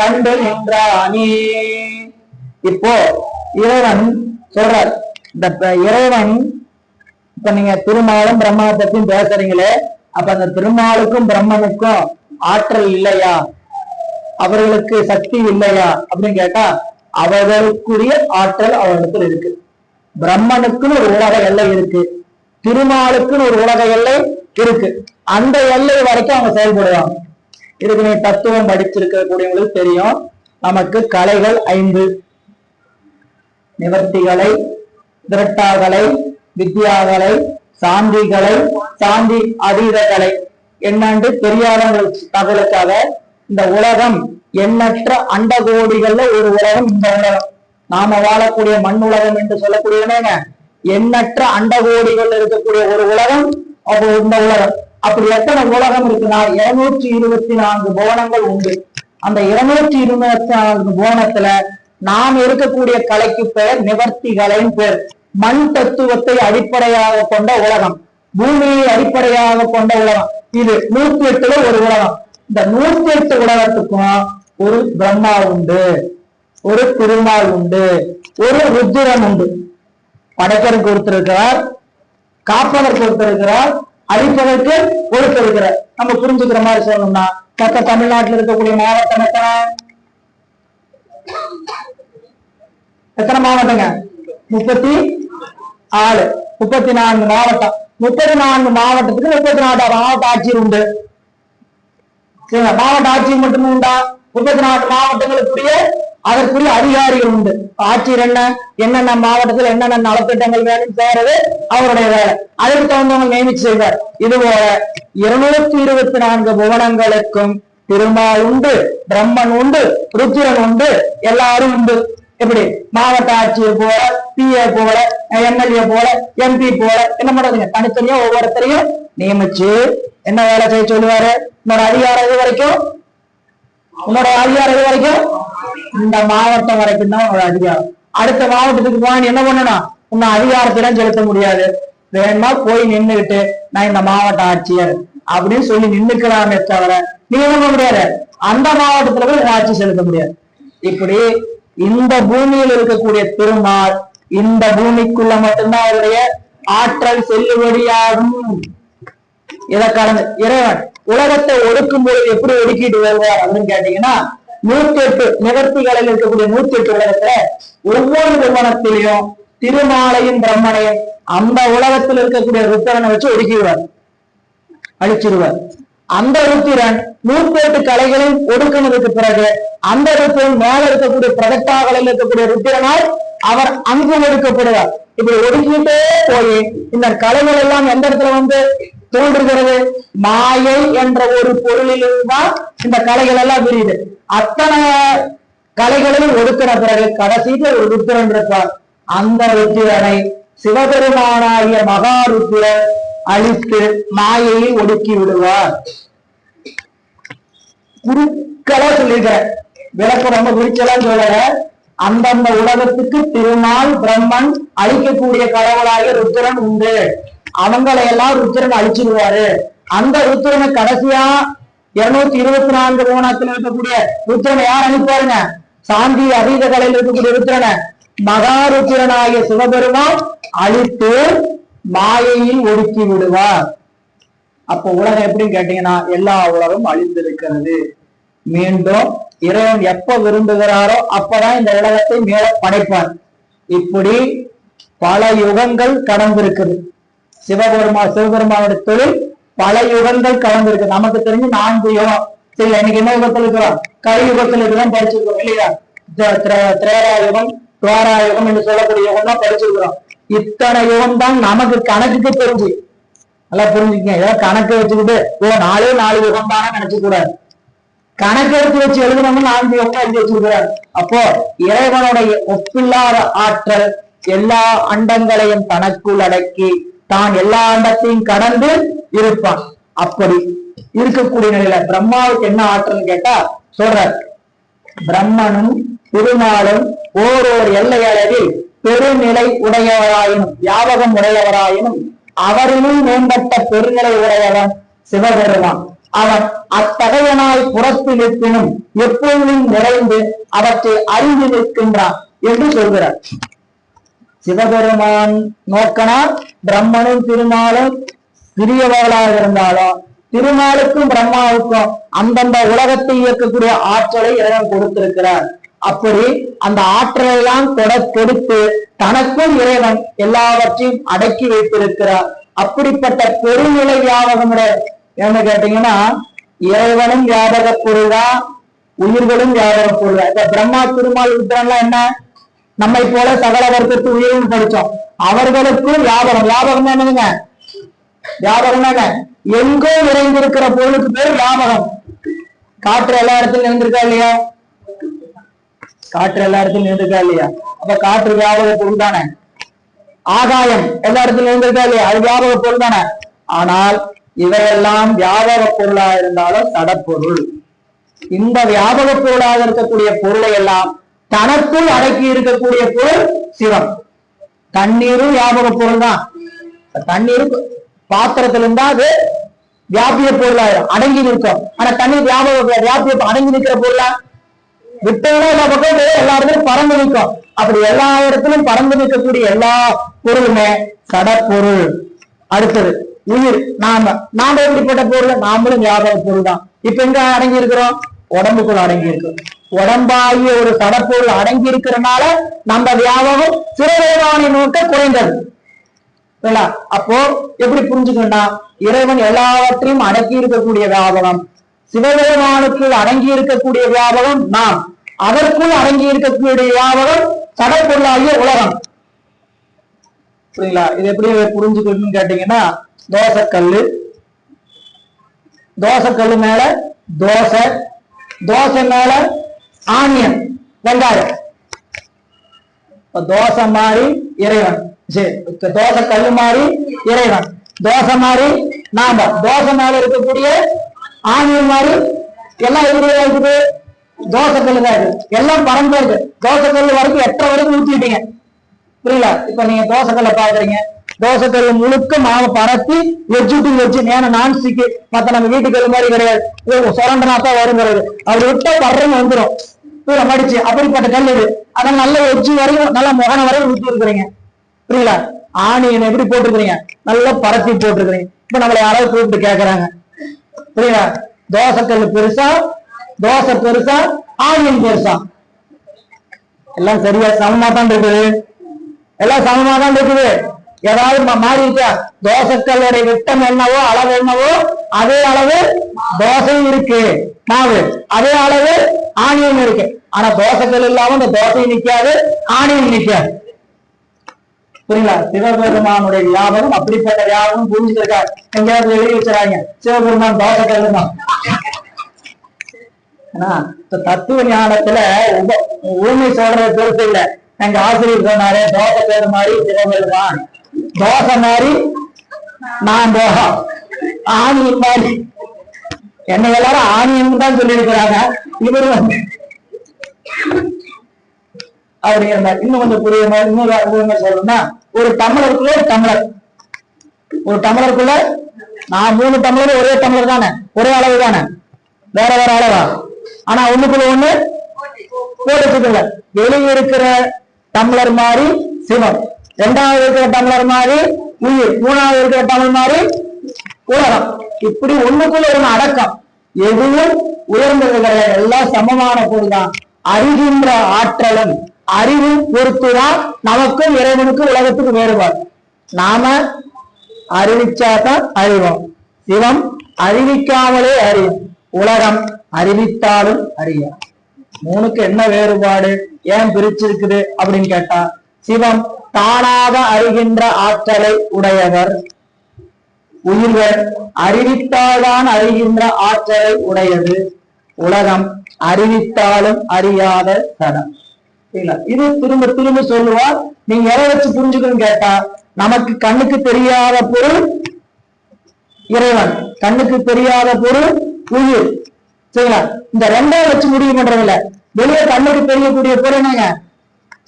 கண்டு நின்றானே. இப்போ இறைவன் சொல்றார். இந்த இறைவன், இப்ப நீங்க திருமாலும் பிரம்மனை பத்தியும் பேசுறீங்களே, அப்ப அந்த திருமாலுக்கும் பிரம்மனுக்கும் ஆற்றல் இல்லையா? அவர்களுக்கு சக்தி இல்லையா அப்படின்னு கேட்டா, அவர்களுக்குரிய ஆற்றல் அவர்களுக்கு இருக்கு. பிரம்மனுக்குன்னு ஒரு உலக எல்லை இருக்கு, திருமாலுக்குன்னு ஒரு உலக எல்லை இருக்கு. அந்த எல்லை வரைக்கும் அவங்க செயல்படுவாங்க. இதுக்கு நீ தத்துவம் படிச்சிருக்க கூடியவங்களுக்கு தெரியும். நமக்கு கலைகள் 5: நிவர்த்திகளை, திரட்டாகலை, வித்யாகலை, சாந்திகளை, சாந்தி அதீத கலை. என்னன்னு தெரியாதவங்களுக்கு தகவலுக்காக, இந்த உலகம் எண்ணற்ற அண்டகோடிகள்ல ஒரு உலகம் இந்த உலகம். நாம வாழக்கூடிய மண் உலகம் என்று சொல்லக்கூடியவங்க எண்ணற்ற அண்டகோடிகள் இருக்கக்கூடிய ஒரு உலகம். அப்போ இந்த உலகம் அப்படி எத்தனை உலகம் இருக்குன்னா 224 புவனங்கள் உண்டு. அந்த 224 புவனத்துல நாம் இருக்கக்கூடிய கலைக்கு பெயர் நிவர்த்திகளின் பேர். மண் தத்துவத்தை அடிப்படையாக கொண்ட உலகம், பூமியை அடிப்படையாக கொண்ட உலகம். இது 108ல ஒரு உலகம். இந்த 108 உலகத்துக்கும் ஒரு பிரம்மா உண்டு, ஒரு திருமால் உண்டு, ஒரு ருத்திரன் உண்டு. படைக்கிறதுக்கு ஒருத்தர் இருக்கிறார், காப்பதற்கு ஒருத்தர் இருக்கிறார், அழிப்பதற்கு ஒருத்தர் இருக்கிறார். நம்ம புரிஞ்சுக்கிற மாதிரி சொல்லணும்னா, மொத்த தமிழ்நாட்டில் இருக்கக்கூடிய மாவட்டம் எத்தனை மாவட்டங்க? 34. 34 மாவட்டம். 34 மாவட்டத்துக்கு 34 மாவட்ட ஆட்சியர் உண்டு. மாவட்ட ஆட்சியர் மட்டுமே உண்டா? 34 மாவட்டங்களுக்குரிய அதற்குரிய அதிகாரிகள் உண்டு. ஆட்சியர் என்னென்ன மாவட்டத்தில் என்னென்ன நலத்திட்டங்கள் வேணும் செய்யறது அவருடைய வேலை. அதற்கு தகுந்தவங்க நியமிச்சு செய்வார். இதுபோல 224 புவனங்களுக்கும் திருமால் உண்டு, பிரம்மன் உண்டு, ருத்திரன் உண்டு, எல்லாரும் உண்டு. எப்படி? மாவட்ட ஆட்சியர் போல, பிஏ போல, எம்எல்ஏ போல, எம்பி போல என்ன பண்றதுங்க? தனித்தனியா ஒவ்வொருத்தரையும் நியமிச்சு என்ன வேலை செய்ய சொல்லுவாரு? உன்னோட அதிகாரம் இது வரைக்கும், உன்னோட அதிகாரம் இது வரைக்கும் இந்த மாவட்டம் வரைக்கும் தான் உன்னோட அதிகாரம். அடுத்த மாவட்டத்துக்கு போனா என்ன பண்ணணும்? உன்னை அதிகாரத்திடம் செலுத்த முடியாது. வேணுமா போய் நின்றுகிட்டு நான் இந்த மாவட்ட ஆட்சியர் அப்படின்னு சொல்லி நின்றுக்கலாமே தவிர நீ என்ன பண்ண முடியாது, அந்த மாவட்டத்துல போய் ஆட்சி செலுத்த முடியாது. இப்படி இந்த பூமியில் இருக்கக்கூடிய திருமால் இந்த பூமிக்குள்ள மட்டும்தான் அவருடைய ஆற்றல் செல்லுபடியாகும். இதை கடந்து இறைவன் உலகத்தை ஒடுக்கும் போது எப்படி ஒடுக்கிட்டு வருவார் அப்படின்னு கேட்டீங்கன்னா, 108 நிவர்த்திகளில் இருக்கக்கூடிய 108 உலகத்துல ஒவ்வொரு நிறுவனத்திலையும் திருமாலையும் பிரம்மனையும் அந்த உலகத்தில் இருக்கக்கூடிய ருத்திரனை வச்சு ஒடுக்கிடுவார், அழிச்சிருவார். அந்த ருத்திரன் 108 கலைகளையும் ஒடுக்கினதுக்கு பிறகு அந்த ருத்திரன் மேல இருக்கக்கூடிய பிரகட்டாகளில் இருக்கக்கூடிய ருத்திரனால் அவர் அங்கு ஒடுக்கப்படுவார். இப்படி ஒடுக்கிட்டே போய் இந்த கலைகள் எல்லாம் எந்த இடத்துல வந்து தோன்றுகிறது? மாயை என்ற ஒரு பொருளிலிருந்துதான் இந்த கலைகள் எல்லாம் விரியுது. அத்தனை கலைகளையும் ஒடுக்கிற பிறகு கடைசிக்கு ஒரு ருத்திரன் இருப்பார். அந்த ருத்திரனை சிவபெருமானாகிய மகாருத்திரன் அழித்து மாயையை ஒடுக்கி விடுவார். குருக்களா சொல்லிருக்கிற விளக்கம் ரொம்ப குறிச்சலாம் சொல்லல. அந்தந்த உலகத்துக்கு திருமால் பிரம்மன் அழிக்கக்கூடிய கடவுளாகிய ருத்திரன் உண்டு. அவங்களை எல்லாம் ருத்திரன் அழிச்சிருவாரு. அந்த ருத்திரனை கடைசியா 224 கோணத்தில் இருக்கக்கூடிய ருத்திரனை யார் அழிப்பாருங்க? சாந்தி அதீத கலையில் இருக்கக்கூடிய ருத்திரனை மகாருத்திரனாகிய சிவபெருமான் அழித்து மாயையில் ஒடுக்கி விடுவார். அப்போ உலகம் எப்படின்னு கேட்டீங்கன்னா எல்லா உலகம் அழிந்திருக்கிறது. மீண்டும் இறைவன் எப்ப விரும்புகிறாரோ அப்பதான் இந்த உலகத்தை மேல படைப்பார். பல யுகங்கள் கடந்திருக்குது. சிவபெருமானுடைய தொழில் பல யுகங்கள் கடந்திருக்கு. நமக்கு தெரிஞ்சு 4 யுகம். சரி, இன்னைக்கு என்ன யுகத்தில் இருக்கிறோம்? கலியுகத்தில் இருக்கிறோம், படிச்சிருக்கிறோம் இல்லையா? திரேதாயுகம், துவாராயுகம் என்று சொல்லக்கூடிய யுகம் தான் படிச்சிருக்கிறோம். இத்தனை யுகம் தான் நமக்கு கணக்குக்கு தெரிஞ்சு. நல்லா புரிஞ்சுக்கங்க. ஏதோ கணக்கு வச்சுக்கிட்டு 4 யுகம் தானே நினைச்சு கூடாது. கணக்கு எடுத்து வச்சு எழுதுனவங்க 4 யுகம் எழுதி வச்சிருக்கிறார். அப்போ இறைவனுடைய ஒப்பில்லாத ஆற்றல் எல்லா அண்டங்களையும் தனக்குள் அடக்கி தான் எல்லா அண்டத்தையும் கடந்து இருப்பான். அப்படி இருக்கக்கூடிய நிலையில பிரம்மாவுக்கு என்ன ஆற்றல் கேட்டா சொல்றார். பிரம்மனும் திருமாலும் ஓரோர் எல்லை அளவில் பெருநிலை உடையவராயினும் வியாபகம் உடையவராயினும் அவரிலும் மேம்பட்ட பெருநிலை உடையவன் சிவபெருமான். அவன் அத்தகையனாய் புறத்தில் இருப்பினும் எப்பொழுதும் நிறைந்து அவற்றை அறிந்து நிற்கின்றான் என்று சொல்கிறார். சிவபெருமான் நோக்கனார் பிரம்மனும் திருமாலும் சிறியவர்களாக இருந்தாலும் திருமாலுக்கும் பிரம்மாவுக்கும் அந்தந்த உலகத்தை இயக்கக்கூடிய ஆற்றலை இறைவன் கொடுத்திருக்கிறார். அப்படி அந்த ஆற்றலை எல்லாம் கொடுத்து தனக்கும் இறைவன் எல்லாவற்றையும் அடக்கி வைத்திருக்கிறார். அப்படிப்பட்ட பெருநிலை வியாபகமுடைய என்ன கேட்டீங்கன்னா இறைவனும் வியாபக பொருள்தான், உயிர்களும் வியாபக பொருள். இந்த பிரம்மா திருமால் ருத்ரன்லாம் என்ன? நம்மை போல சகல வர்க்கத்து உயிரும் படிச்சோம். அவர்களுக்கும் வியாபகம். வியாபகம் என்னதுங்க? வியாபகம் என்ன? எங்கோ நிறைந்திருக்கிற பொருளுக்கு பேர் வியாபகம். காற்று எல்லா இடத்துலயும் நிறைந்திருக்கா இல்லையா? காற்று எல்லா இடத்துலயும் நிறைந்திருக்கா இல்லையா? அப்ப காற்று வியாபக பொருள் தானே. ஆகாயம் எல்லா இடத்துலயும் நிறைந்திருக்கா இல்லையா? அது வியாபக பொருள் தானே. ஆனால் இவையெல்லாம் வியாபக பொருளா இருந்தாலும் சடப்பொருள். இந்த வியாபக பொருளாக இருக்கக்கூடிய பொருளை எல்லாம் தனக்குள் அடக்கி இருக்கக்கூடிய பொருள் சிவம். தண்ணீரும் வியாபக பொருள் தான். தண்ணீர் பாத்திரத்துல இருந்தா அது வியாபிய பொருளாயிரும், அடங்கி நிற்கும். ஆனா தண்ணீர் வியாபிய அடங்கி நிற்கிற பொருளா விட்டோம்னா எல்லா பக்கம் எல்லா இடத்துலயும் பறந்து நிற்கும். அப்படி எல்லா இடத்திலும் பறந்து நிற்கக்கூடிய எல்லா பொருளுமே சடப்பொருள். அடுத்தது உயிர். நாம எப்படிப்பட்ட பொருள்? நாமளும் வியாபக பொருள் தான். இப்ப எங்க அடங்கி இருக்கிறோம்? உடம்புக்குள்ள அடங்கி இருக்கு. உடம்பாகிய ஒரு சடப்பொருள் அடங்கி இருக்கிறனால நம்ம வியாபகம் சிவபெருமானை நோக்க குறைந்தது. அப்போ எப்படி புரிஞ்சுக்கணும்னா இறைவன் எல்லாவற்றையும் அடக்கி இருக்கக்கூடிய வியாபகம், சிவபெருமானுக்கு அடங்கி இருக்கக்கூடிய வியாபகம் நாம், அதற்குள் அடங்கி இருக்கக்கூடிய வியாபகம் சடப்பொருளாகிய உலகம். புரியுங்களா? இது எப்படி புரிஞ்சுக்கணும்னு கேட்டீங்கன்னா தோசைக்கல்லு மேல தோசை மேல ஆனியன் வெங்காயம். தோசை மாறி இறைவன், தோசை கல்லு மாறி இறைவன், தோசை மாறி நாம, தோசை மேல இருக்கக்கூடிய ஆனியன் மாறி எல்லாம் எப்படி இருக்குது? தோசை கல்லு தான் இருக்கு. எல்லாம் பறந்து இருக்கு. தோசை கல்லு வரைக்கும் 8 வரைக்கும் ஊத்திட்டீங்க. புரியல? இப்ப நீங்க தோசை கல்ல பாக்குறீங்க. தோசை கல்லு முழுக்க மாவை பரப்பி வச்சு நேரம் நான்ஸ்டிக்கு மத்த நம்ம வீட்டுக்கல்லு மாதிரி கிடையாது. சுரண்டனாத்தான் வருங்கிறது. அப்படி விட்டா படுறன்னு வந்துடும் மடிச்சு. அப்படிப்பட்ட கல் இது. அதனால நல்ல வச்சு வரையும் நல்லா முகன வரையும் ஊற்றி இருக்கிறீங்க. புரியல? ஆணியன் எப்படி போட்டுருக்கிறீங்க? நல்லா பரப்பி போட்டுருக்கிறீங்க. இப்ப நம்மளை யாராவது கூப்பிட்டு கேட்கறாங்க. புரியல? தோசை கல்லு பெருசா, தோசை பெருசா, ஆணியன் பெருசா? எல்லாம் சரியா சமமா தான் இருக்குது. எல்லாம் சமமா தான் இருக்குது. ஏதாவது மாறி இருக்கா? தோசைக்கல்லுடைய விட்டம் என்னவோ அளவு என்னவோ அதே அளவு தோசையும் இருக்கு, மாவு அதே அளவு ஆணியம் இருக்கு. ஆனா தோசைக்கல் இல்லாம இந்த தோசையும் நிக்காது, ஆணியம் நிக்காது. புரியல? சிவபெருமானுடைய வியாபகம் அப்படிப்பட்ட வியாபகம் புரிஞ்சுருக்காரு. எங்கேயாவது எழுதி வச்சுறாங்க சிவபெருமான் தோசைக்கல் தான். தத்துவ ஞானத்துல உண்மை சொல்றது பொறுத்து இல்ல. எங்க ஆசிரியர் சொன்னாரு, தோசைக்கல் மாதிரி சிவபெருமான், தோசை மாதிரி நான் தோகம், ஆணியம் மாதிரி. என்ன எல்லாரும் ஆணியம் தான் சொல்லி இருக்கிறாங்க. இவரு வந்து அப்படிங்கிற மாதிரி இன்னும் கொஞ்சம் புரிய மாதிரி இன்னொரு சொல்லணும்னா, ஒரு டம்ளருக்குள்ள ஒரு டம்ளருக்குள்ள நான் 3 டம்ளர் ஒரே டம்ளர் தானே, ஒரே அளவு தானே, வேற வேற அளவா? ஆனா ஒண்ணுக்குள்ள ஒண்ணு போட்டுக்கல. வெளியே இருக்கிற டம்ளர் மாதிரி சிவம், 2வது இருக்கிற டம்ளர் மாதிரி உயிர், 3வது இருக்கிற டம்ளர் மாதிரி உலகம். இப்படி ஒண்ணுக்குள்ள ஒண்ணு அடக்கம். எதுவும் உயர்ந்தது கிடையாது, எல்லாம் சமமான பொருள்தான். அறிகின்ற ஆற்றலும் அறிவு பொறுத்துதான் நமக்கும் இறைவனுக்கும் உலகத்துக்கு வேறுபாடு. நாம அறிவிச்சாதான் அறிவோம், சிவம் அறிவிக்காமலே அறியும், உலகம் அறிவித்தாலும் அறியும். 3க்கு என்ன வேறுபாடு, ஏன் பிரிச்சிருக்குது அப்படின்னு கேட்டா, சிவம் தானாக அறிகின்ற ஆற்றலை உடையவர், உயிர்கள் அறிவித்தால்தான் அறிகின்ற ஆற்றலை உடையது, உலகம் அறிவித்தாலும் அறியாத தடம். இது திரும்ப திரும்ப சொல்லுவார். நீங்க எதை வச்சு புரிஞ்சுக்கணும்னு கேட்டா, நமக்கு கண்ணுக்கு தெரியாத பொருள் இறைவன், கண்ணுக்கு தெரியாத பொருள் உயிர். சரிங்களா? இந்த 2 வச்சு முடிவு பண்றதில்ல. வெளியே கண்ணுக்கு தெரியக்கூடிய பொருள் என்னங்க?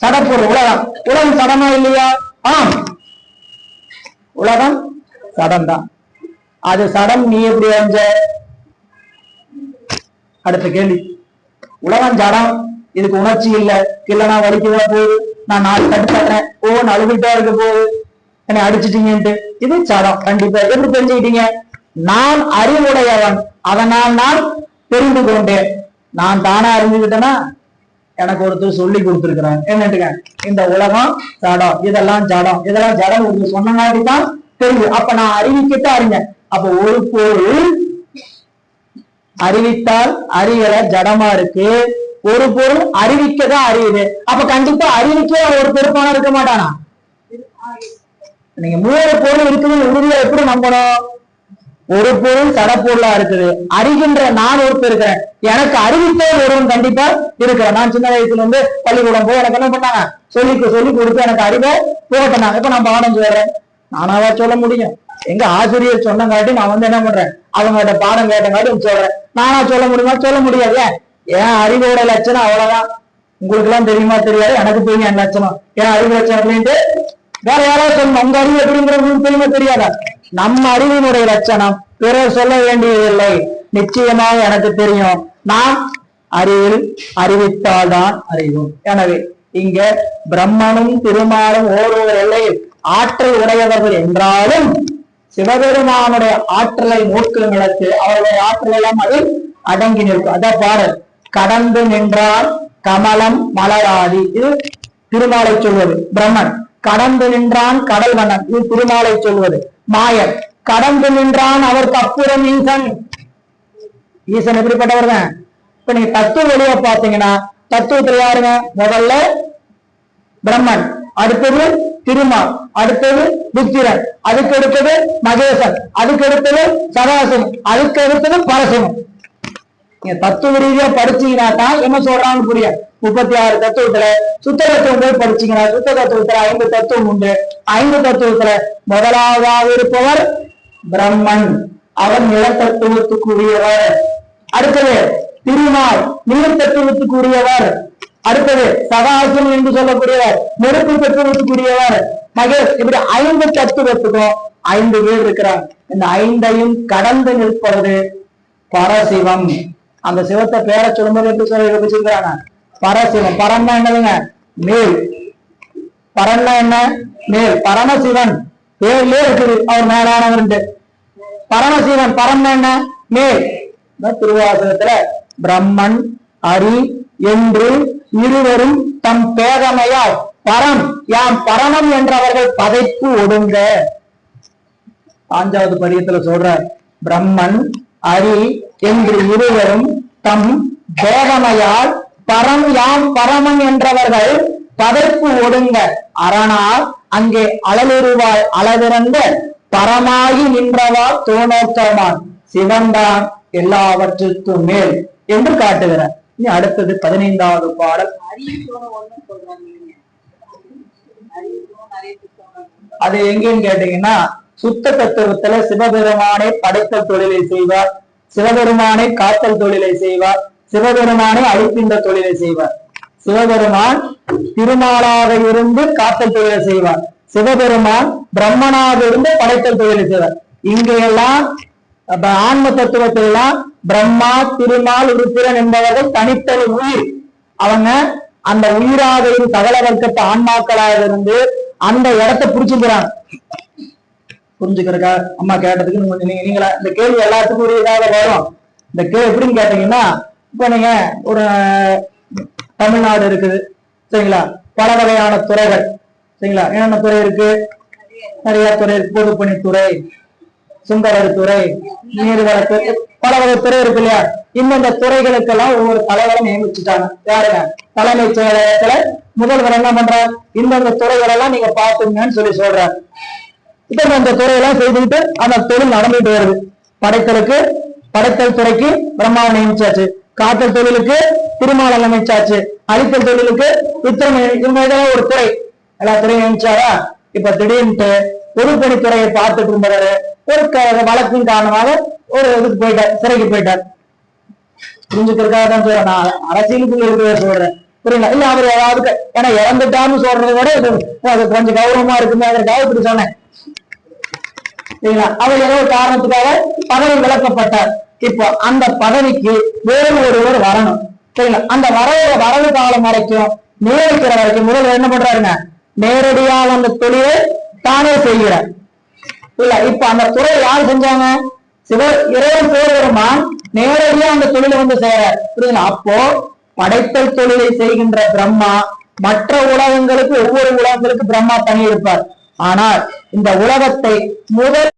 சடப்பொருள் உலகம். உலகம் சடமா இல்லையா? ஆம், உலகம் சடம் தான். அது சடம், நீ எப்படி அறிஞ்ச? அடுத்த கேள்வி. உலகம் ஜடம், இதுக்கு உணர்ச்சி இல்ல, இல்லைன்னா வலிக்குதான் போகுது, நான் 4 தட்டு தட்டுறேன், அழுதுட்டா இருக்க போகுது, என்னை அடிச்சுட்டீங்கன்ட்டு. இது சடம். கண்டிப்பா எப்படி தெரிஞ்சுக்கிட்டீங்க? நான் அறிவுடையவன், அதனால் நான் தெரிந்து கொண்டேன். நான் தானா அறிஞ்சுக்கிட்டேன்னா எனக்கு ஒருத்தர் சொல்லி கொடுத்துருக்கிறேன். என்னட்டுங்க, இந்த உலகம் ஜடம், இதெல்லாம் ஜடம், இதெல்லாம் ஜடம் ஒரு சொன்னங்காட்டி தான் தெரியுது. அப்ப நான் அறிவிக்கிட்டு அறிஞ்சேன். அப்ப ஒரு பொருள் அறிவித்தால் அறியல, ஜடமா இருக்கு. ஒரு பொருள் அறிவிக்கதான் அறியுது. அப்ப கண்டிப்பா அறிவிக்க ஒரு பொறுப்பான இருக்க மாட்டானா? நீங்க 3 பொருள் இருக்குதுன்னு உறுதியா எப்படி நம்பணும்? ஒரு பொருள் சடப்பொருளா இருக்குது, அறிகின்ற நான் ஒருத்தர் இருக்கிறேன், எனக்கு அறிவித்த ஒருவன் கண்டிப்பா இருக்கிறேன். நான் சின்ன வயசுல இருந்து பள்ளிக்கூடம் போய் எனக்கு என்ன பண்ணாங்க, சொல்லி கொடுத்து எனக்கு அறிவை போட்டனாங்க. இப்ப நான் பாடம் சொல்றேன், நானாவா சொல்ல முடியும்? எங்க ஆசிரியர் சொன்னங்காட்டி நான் வந்து என்ன பண்றேன், அவங்ககிட்ட பாடம் கேட்டங்காட்டி சொல்றேன். நானா சொல்ல முடியுமா? சொல்ல முடியாது. ஏன் அறிவோட லட்சணம் அவ்வளவுதான். உங்களுக்கு எல்லாம் தெரியுமா தெரியாது, எனக்கு தெரியும் என் லட்சணம். ஏன் அறிவு லட்சணம் அப்படின்ட்டு வேற யாராவது சொல்லணும். உங்க அறிவு எப்படிங்கிறது தெரியுமா தெரியாதா? நம்ம அறிவினுடைய லட்சணம் பிறர் சொல்ல வேண்டியதில்லை, நிச்சயமாக எனக்கு தெரியும். நாம் அறிவித்தால்தான் அறிவோம். எனவே இங்க பிரம்மனும் திருமாலும் ஓரொரு எல்லையில் ஆற்றல் உடையவர்கள் என்றாலும் சிவபெருமானுடைய ஆற்றலை நோக்குங்களுக்கு அவருடைய ஆற்றல் எல்லாம் அதில் அடங்கி நிற்கும். அதான் பாரு, கடந்து நின்றால் கமலம் மலராதி, இது திருமாலை சொல்வது. பிரம்மன் கடந்து நின்றான் கடல் வண்ணன், இது திருமாலை சொல்வது. மாயன் கடந்து நின்றான் அவருக்கு அப்புறம் ஈசன். ஈசன் எப்படிப்பட்டவர் தான்? இப்ப நீங்க தத்துவ வெளிய பாத்தீங்கன்னா தத்துவத்துல யாருங்க? முதல்ல பிரம்மன், அடுத்தது திருமால், அடுத்தது புத்திரன், அதுக்கு அடுத்தது மகேசன், அதுக்கு அடுத்தது சதாசிவம், அதுக்கு அடுத்தது பரசிவம். நீங்க தத்துவ ரீதியா படிச்சீங்கன்னா தான் என்ன சொல்றாங்கன்னு புரியும். 36 தத்துவத்துல சுத்த தத்துவம் போய் படிச்சீங்கன்னா சுத்த தத்துவத்துல 5 தத்துவம் உண்டு. 5 தத்துவத்துல முதலாவதாக இருப்பவர் பிரம்மன், அவர் நிலத்தத்துவத்துக்குரியவர். அடுத்தது திருமால், நீர் தத்துவத்துக்குரியவர். அடுத்தது சதாசிவம் என்று சொல்லக்கூடியவர், நெருப்பு தத்துவத்துக்குரியவர். மகேஷ், இப்படி 5 தத்துவத்துக்கும் 5 பேர் இருக்கிறார். இந்த 5ஐயும் கடந்து நிற்பது பரசிவம். அந்த சிவத்தை பேரை சொல்லும்போது எப்படி சொல்லி வச்சிருக்கிறாங்க? பரசிவம். பரம்னா என்னதுங்க? மேல். பரம்னா என்ன? மேல். பரமசிவன் பேர்லயே இருக்குது, அவர் மேலானவர். பரமசிவன் பரம்னா என்ன? மேல். திருவாசகத்துல பிரம்மன் அரி என்று இருவரும் தம் பேதமையால் பரம் யாம் பரமம் என்றவர்கள் பதைப்பு ஒடுங்க. 5வது பதியத்துல சொல்ற பிரம்மன் அரி என்று இருவரும் தம் தேவமையால் பரம் யாம் பரமன் என்றவர்கள் பதைப்பு ஒடுங்க அரணால் அங்கே அழலுருவாய் அளவிறந்த பரமாகி நின்றவா தோணோக்கமான் சிவன்தான் எல்லாவற்றுக்கும் மேல் என்று காட்டுகிறார். இனி அடுத்தது 15வது பாடல். அது எங்கன்னு கேட்டீங்கன்னா சுத்த தத்துவத்துல சிவபெருமானை படைத்தல் தொழிலை செய்வார், சிவபெருமானை காத்தல் தொழிலை செய்வார், சிவபெருமானை அழிக்கின்ற தொழிலை செய்வார். சிவபெருமான் திருமாலாக இருந்து காத்தல் தொழிலை செய்வார், சிவபெருமான் பிரம்மனாக இருந்து படைத்தல் தொழிலை செய்வார். இங்கெல்லாம் ஆன்ம தத்துவத்திலாம் பிரம்மா திருமால் உருத்திரன் என்பவர்கள் தனித்தல் உயிர். அவங்க அந்த உயிராக இருந்து சகல வர்க்கத்து ஆன்மாக்களாக இருந்து அந்த இடத்தை புடிச்சுக்கிறாங்க. புரிஞ்சுக்கிறக்கா அம்மா கேட்டதுக்கு நீங்களா இந்த கேள்வி எல்லாத்துக்கும் உரியதாக வரும். இந்த கேள்வி எப்படின்னு கேட்டீங்கன்னா, இப்ப நீங்க ஒரு தமிழ்நாடு இருக்குது சரிங்களா, பல வகையான துறைகள் சரிங்களா, என்னென்ன துறை இருக்கு, நிறைய துறை இருக்கு. பொதுப்பணித்துறை, சுங்கவரி துறை, நீர்வளத்து, பல வகை துறை இருக்கு இல்லையா. இந்த துறைகளுக்கெல்லாம் ஒவ்வொரு தலைவரை நியமிச்சுட்டாங்க. யாருங்க? தலைமைச் செயலகத்துல முதல்வர் என்ன பண்றார், இந்தந்த துறைகள் எல்லாம் நீங்க பாத்துங்கன்னு சொல்லி சொல்றாரு. இப்ப இந்த துறையெல்லாம் செய்துட்டு அந்த தொழில் நடந்துட்டு வருது. படைத்தல் துறைக்கு பிரம்மாவை நியமிச்சாச்சு, காத்தல் தொழிலுக்கு திருமாலை நியமிச்சாச்சு, அழித்தல் தொழிலுக்கு உத்தரம், இவங்க இதெல்லாம் ஒரு துறை, எல்லா துறையும் நியமிச்சாரா. இப்ப திடீர்னு பொதுப்பணித்துறையை பார்த்துட்டு இருந்தவரு ஒரு வழக்கின் காரணமாக ஒரு இதுக்கு போயிட்டார், சிறைக்கு போயிட்டார். புரிஞ்சுக்கிறதுக்காக தான் சொல்றேன், நான் அரசியலுக்குள்ள இருக்கிறத சொல்றேன் புரியல. இல்ல அவர் ஏதாவது ஏன்னா இறந்துட்டான்னு சொல்றதை விட அது கொஞ்சம் கௌரவமா இருக்குமே அதற்காக இப்படி சொன்னேன். அவர் ஏதோ ஒரு காரணத்துக்காக பதவி விலக்கப்பட்டார். இப்போ அந்த பதவிக்கு வேறு ஒருவர் வரணும் சரிங்களா. அந்த வரவு காலம் வரைக்கும் நியமிக்கிற வரைக்கும் முதல்வர் என்ன பண்றாருங்க, நேரடியாக அந்த தொழிலை தானே செய்கிறார். இல்ல இப்ப அந்த துறை யார் செஞ்சாங்க, இறைவன் சிவபெருமான் நேரடியா அந்த தொழிலை வந்து செய்யறார் புரியுதுங்களா. அப்போ படைத்தல் தொழிலை செய்கின்ற பிரம்மா மற்ற உலகங்களுக்கு ஒவ்வொரு உலகங்களுக்கு பிரம்மா தனி இருப்பார். ஆனால் இந்த உலகத்தை முதல்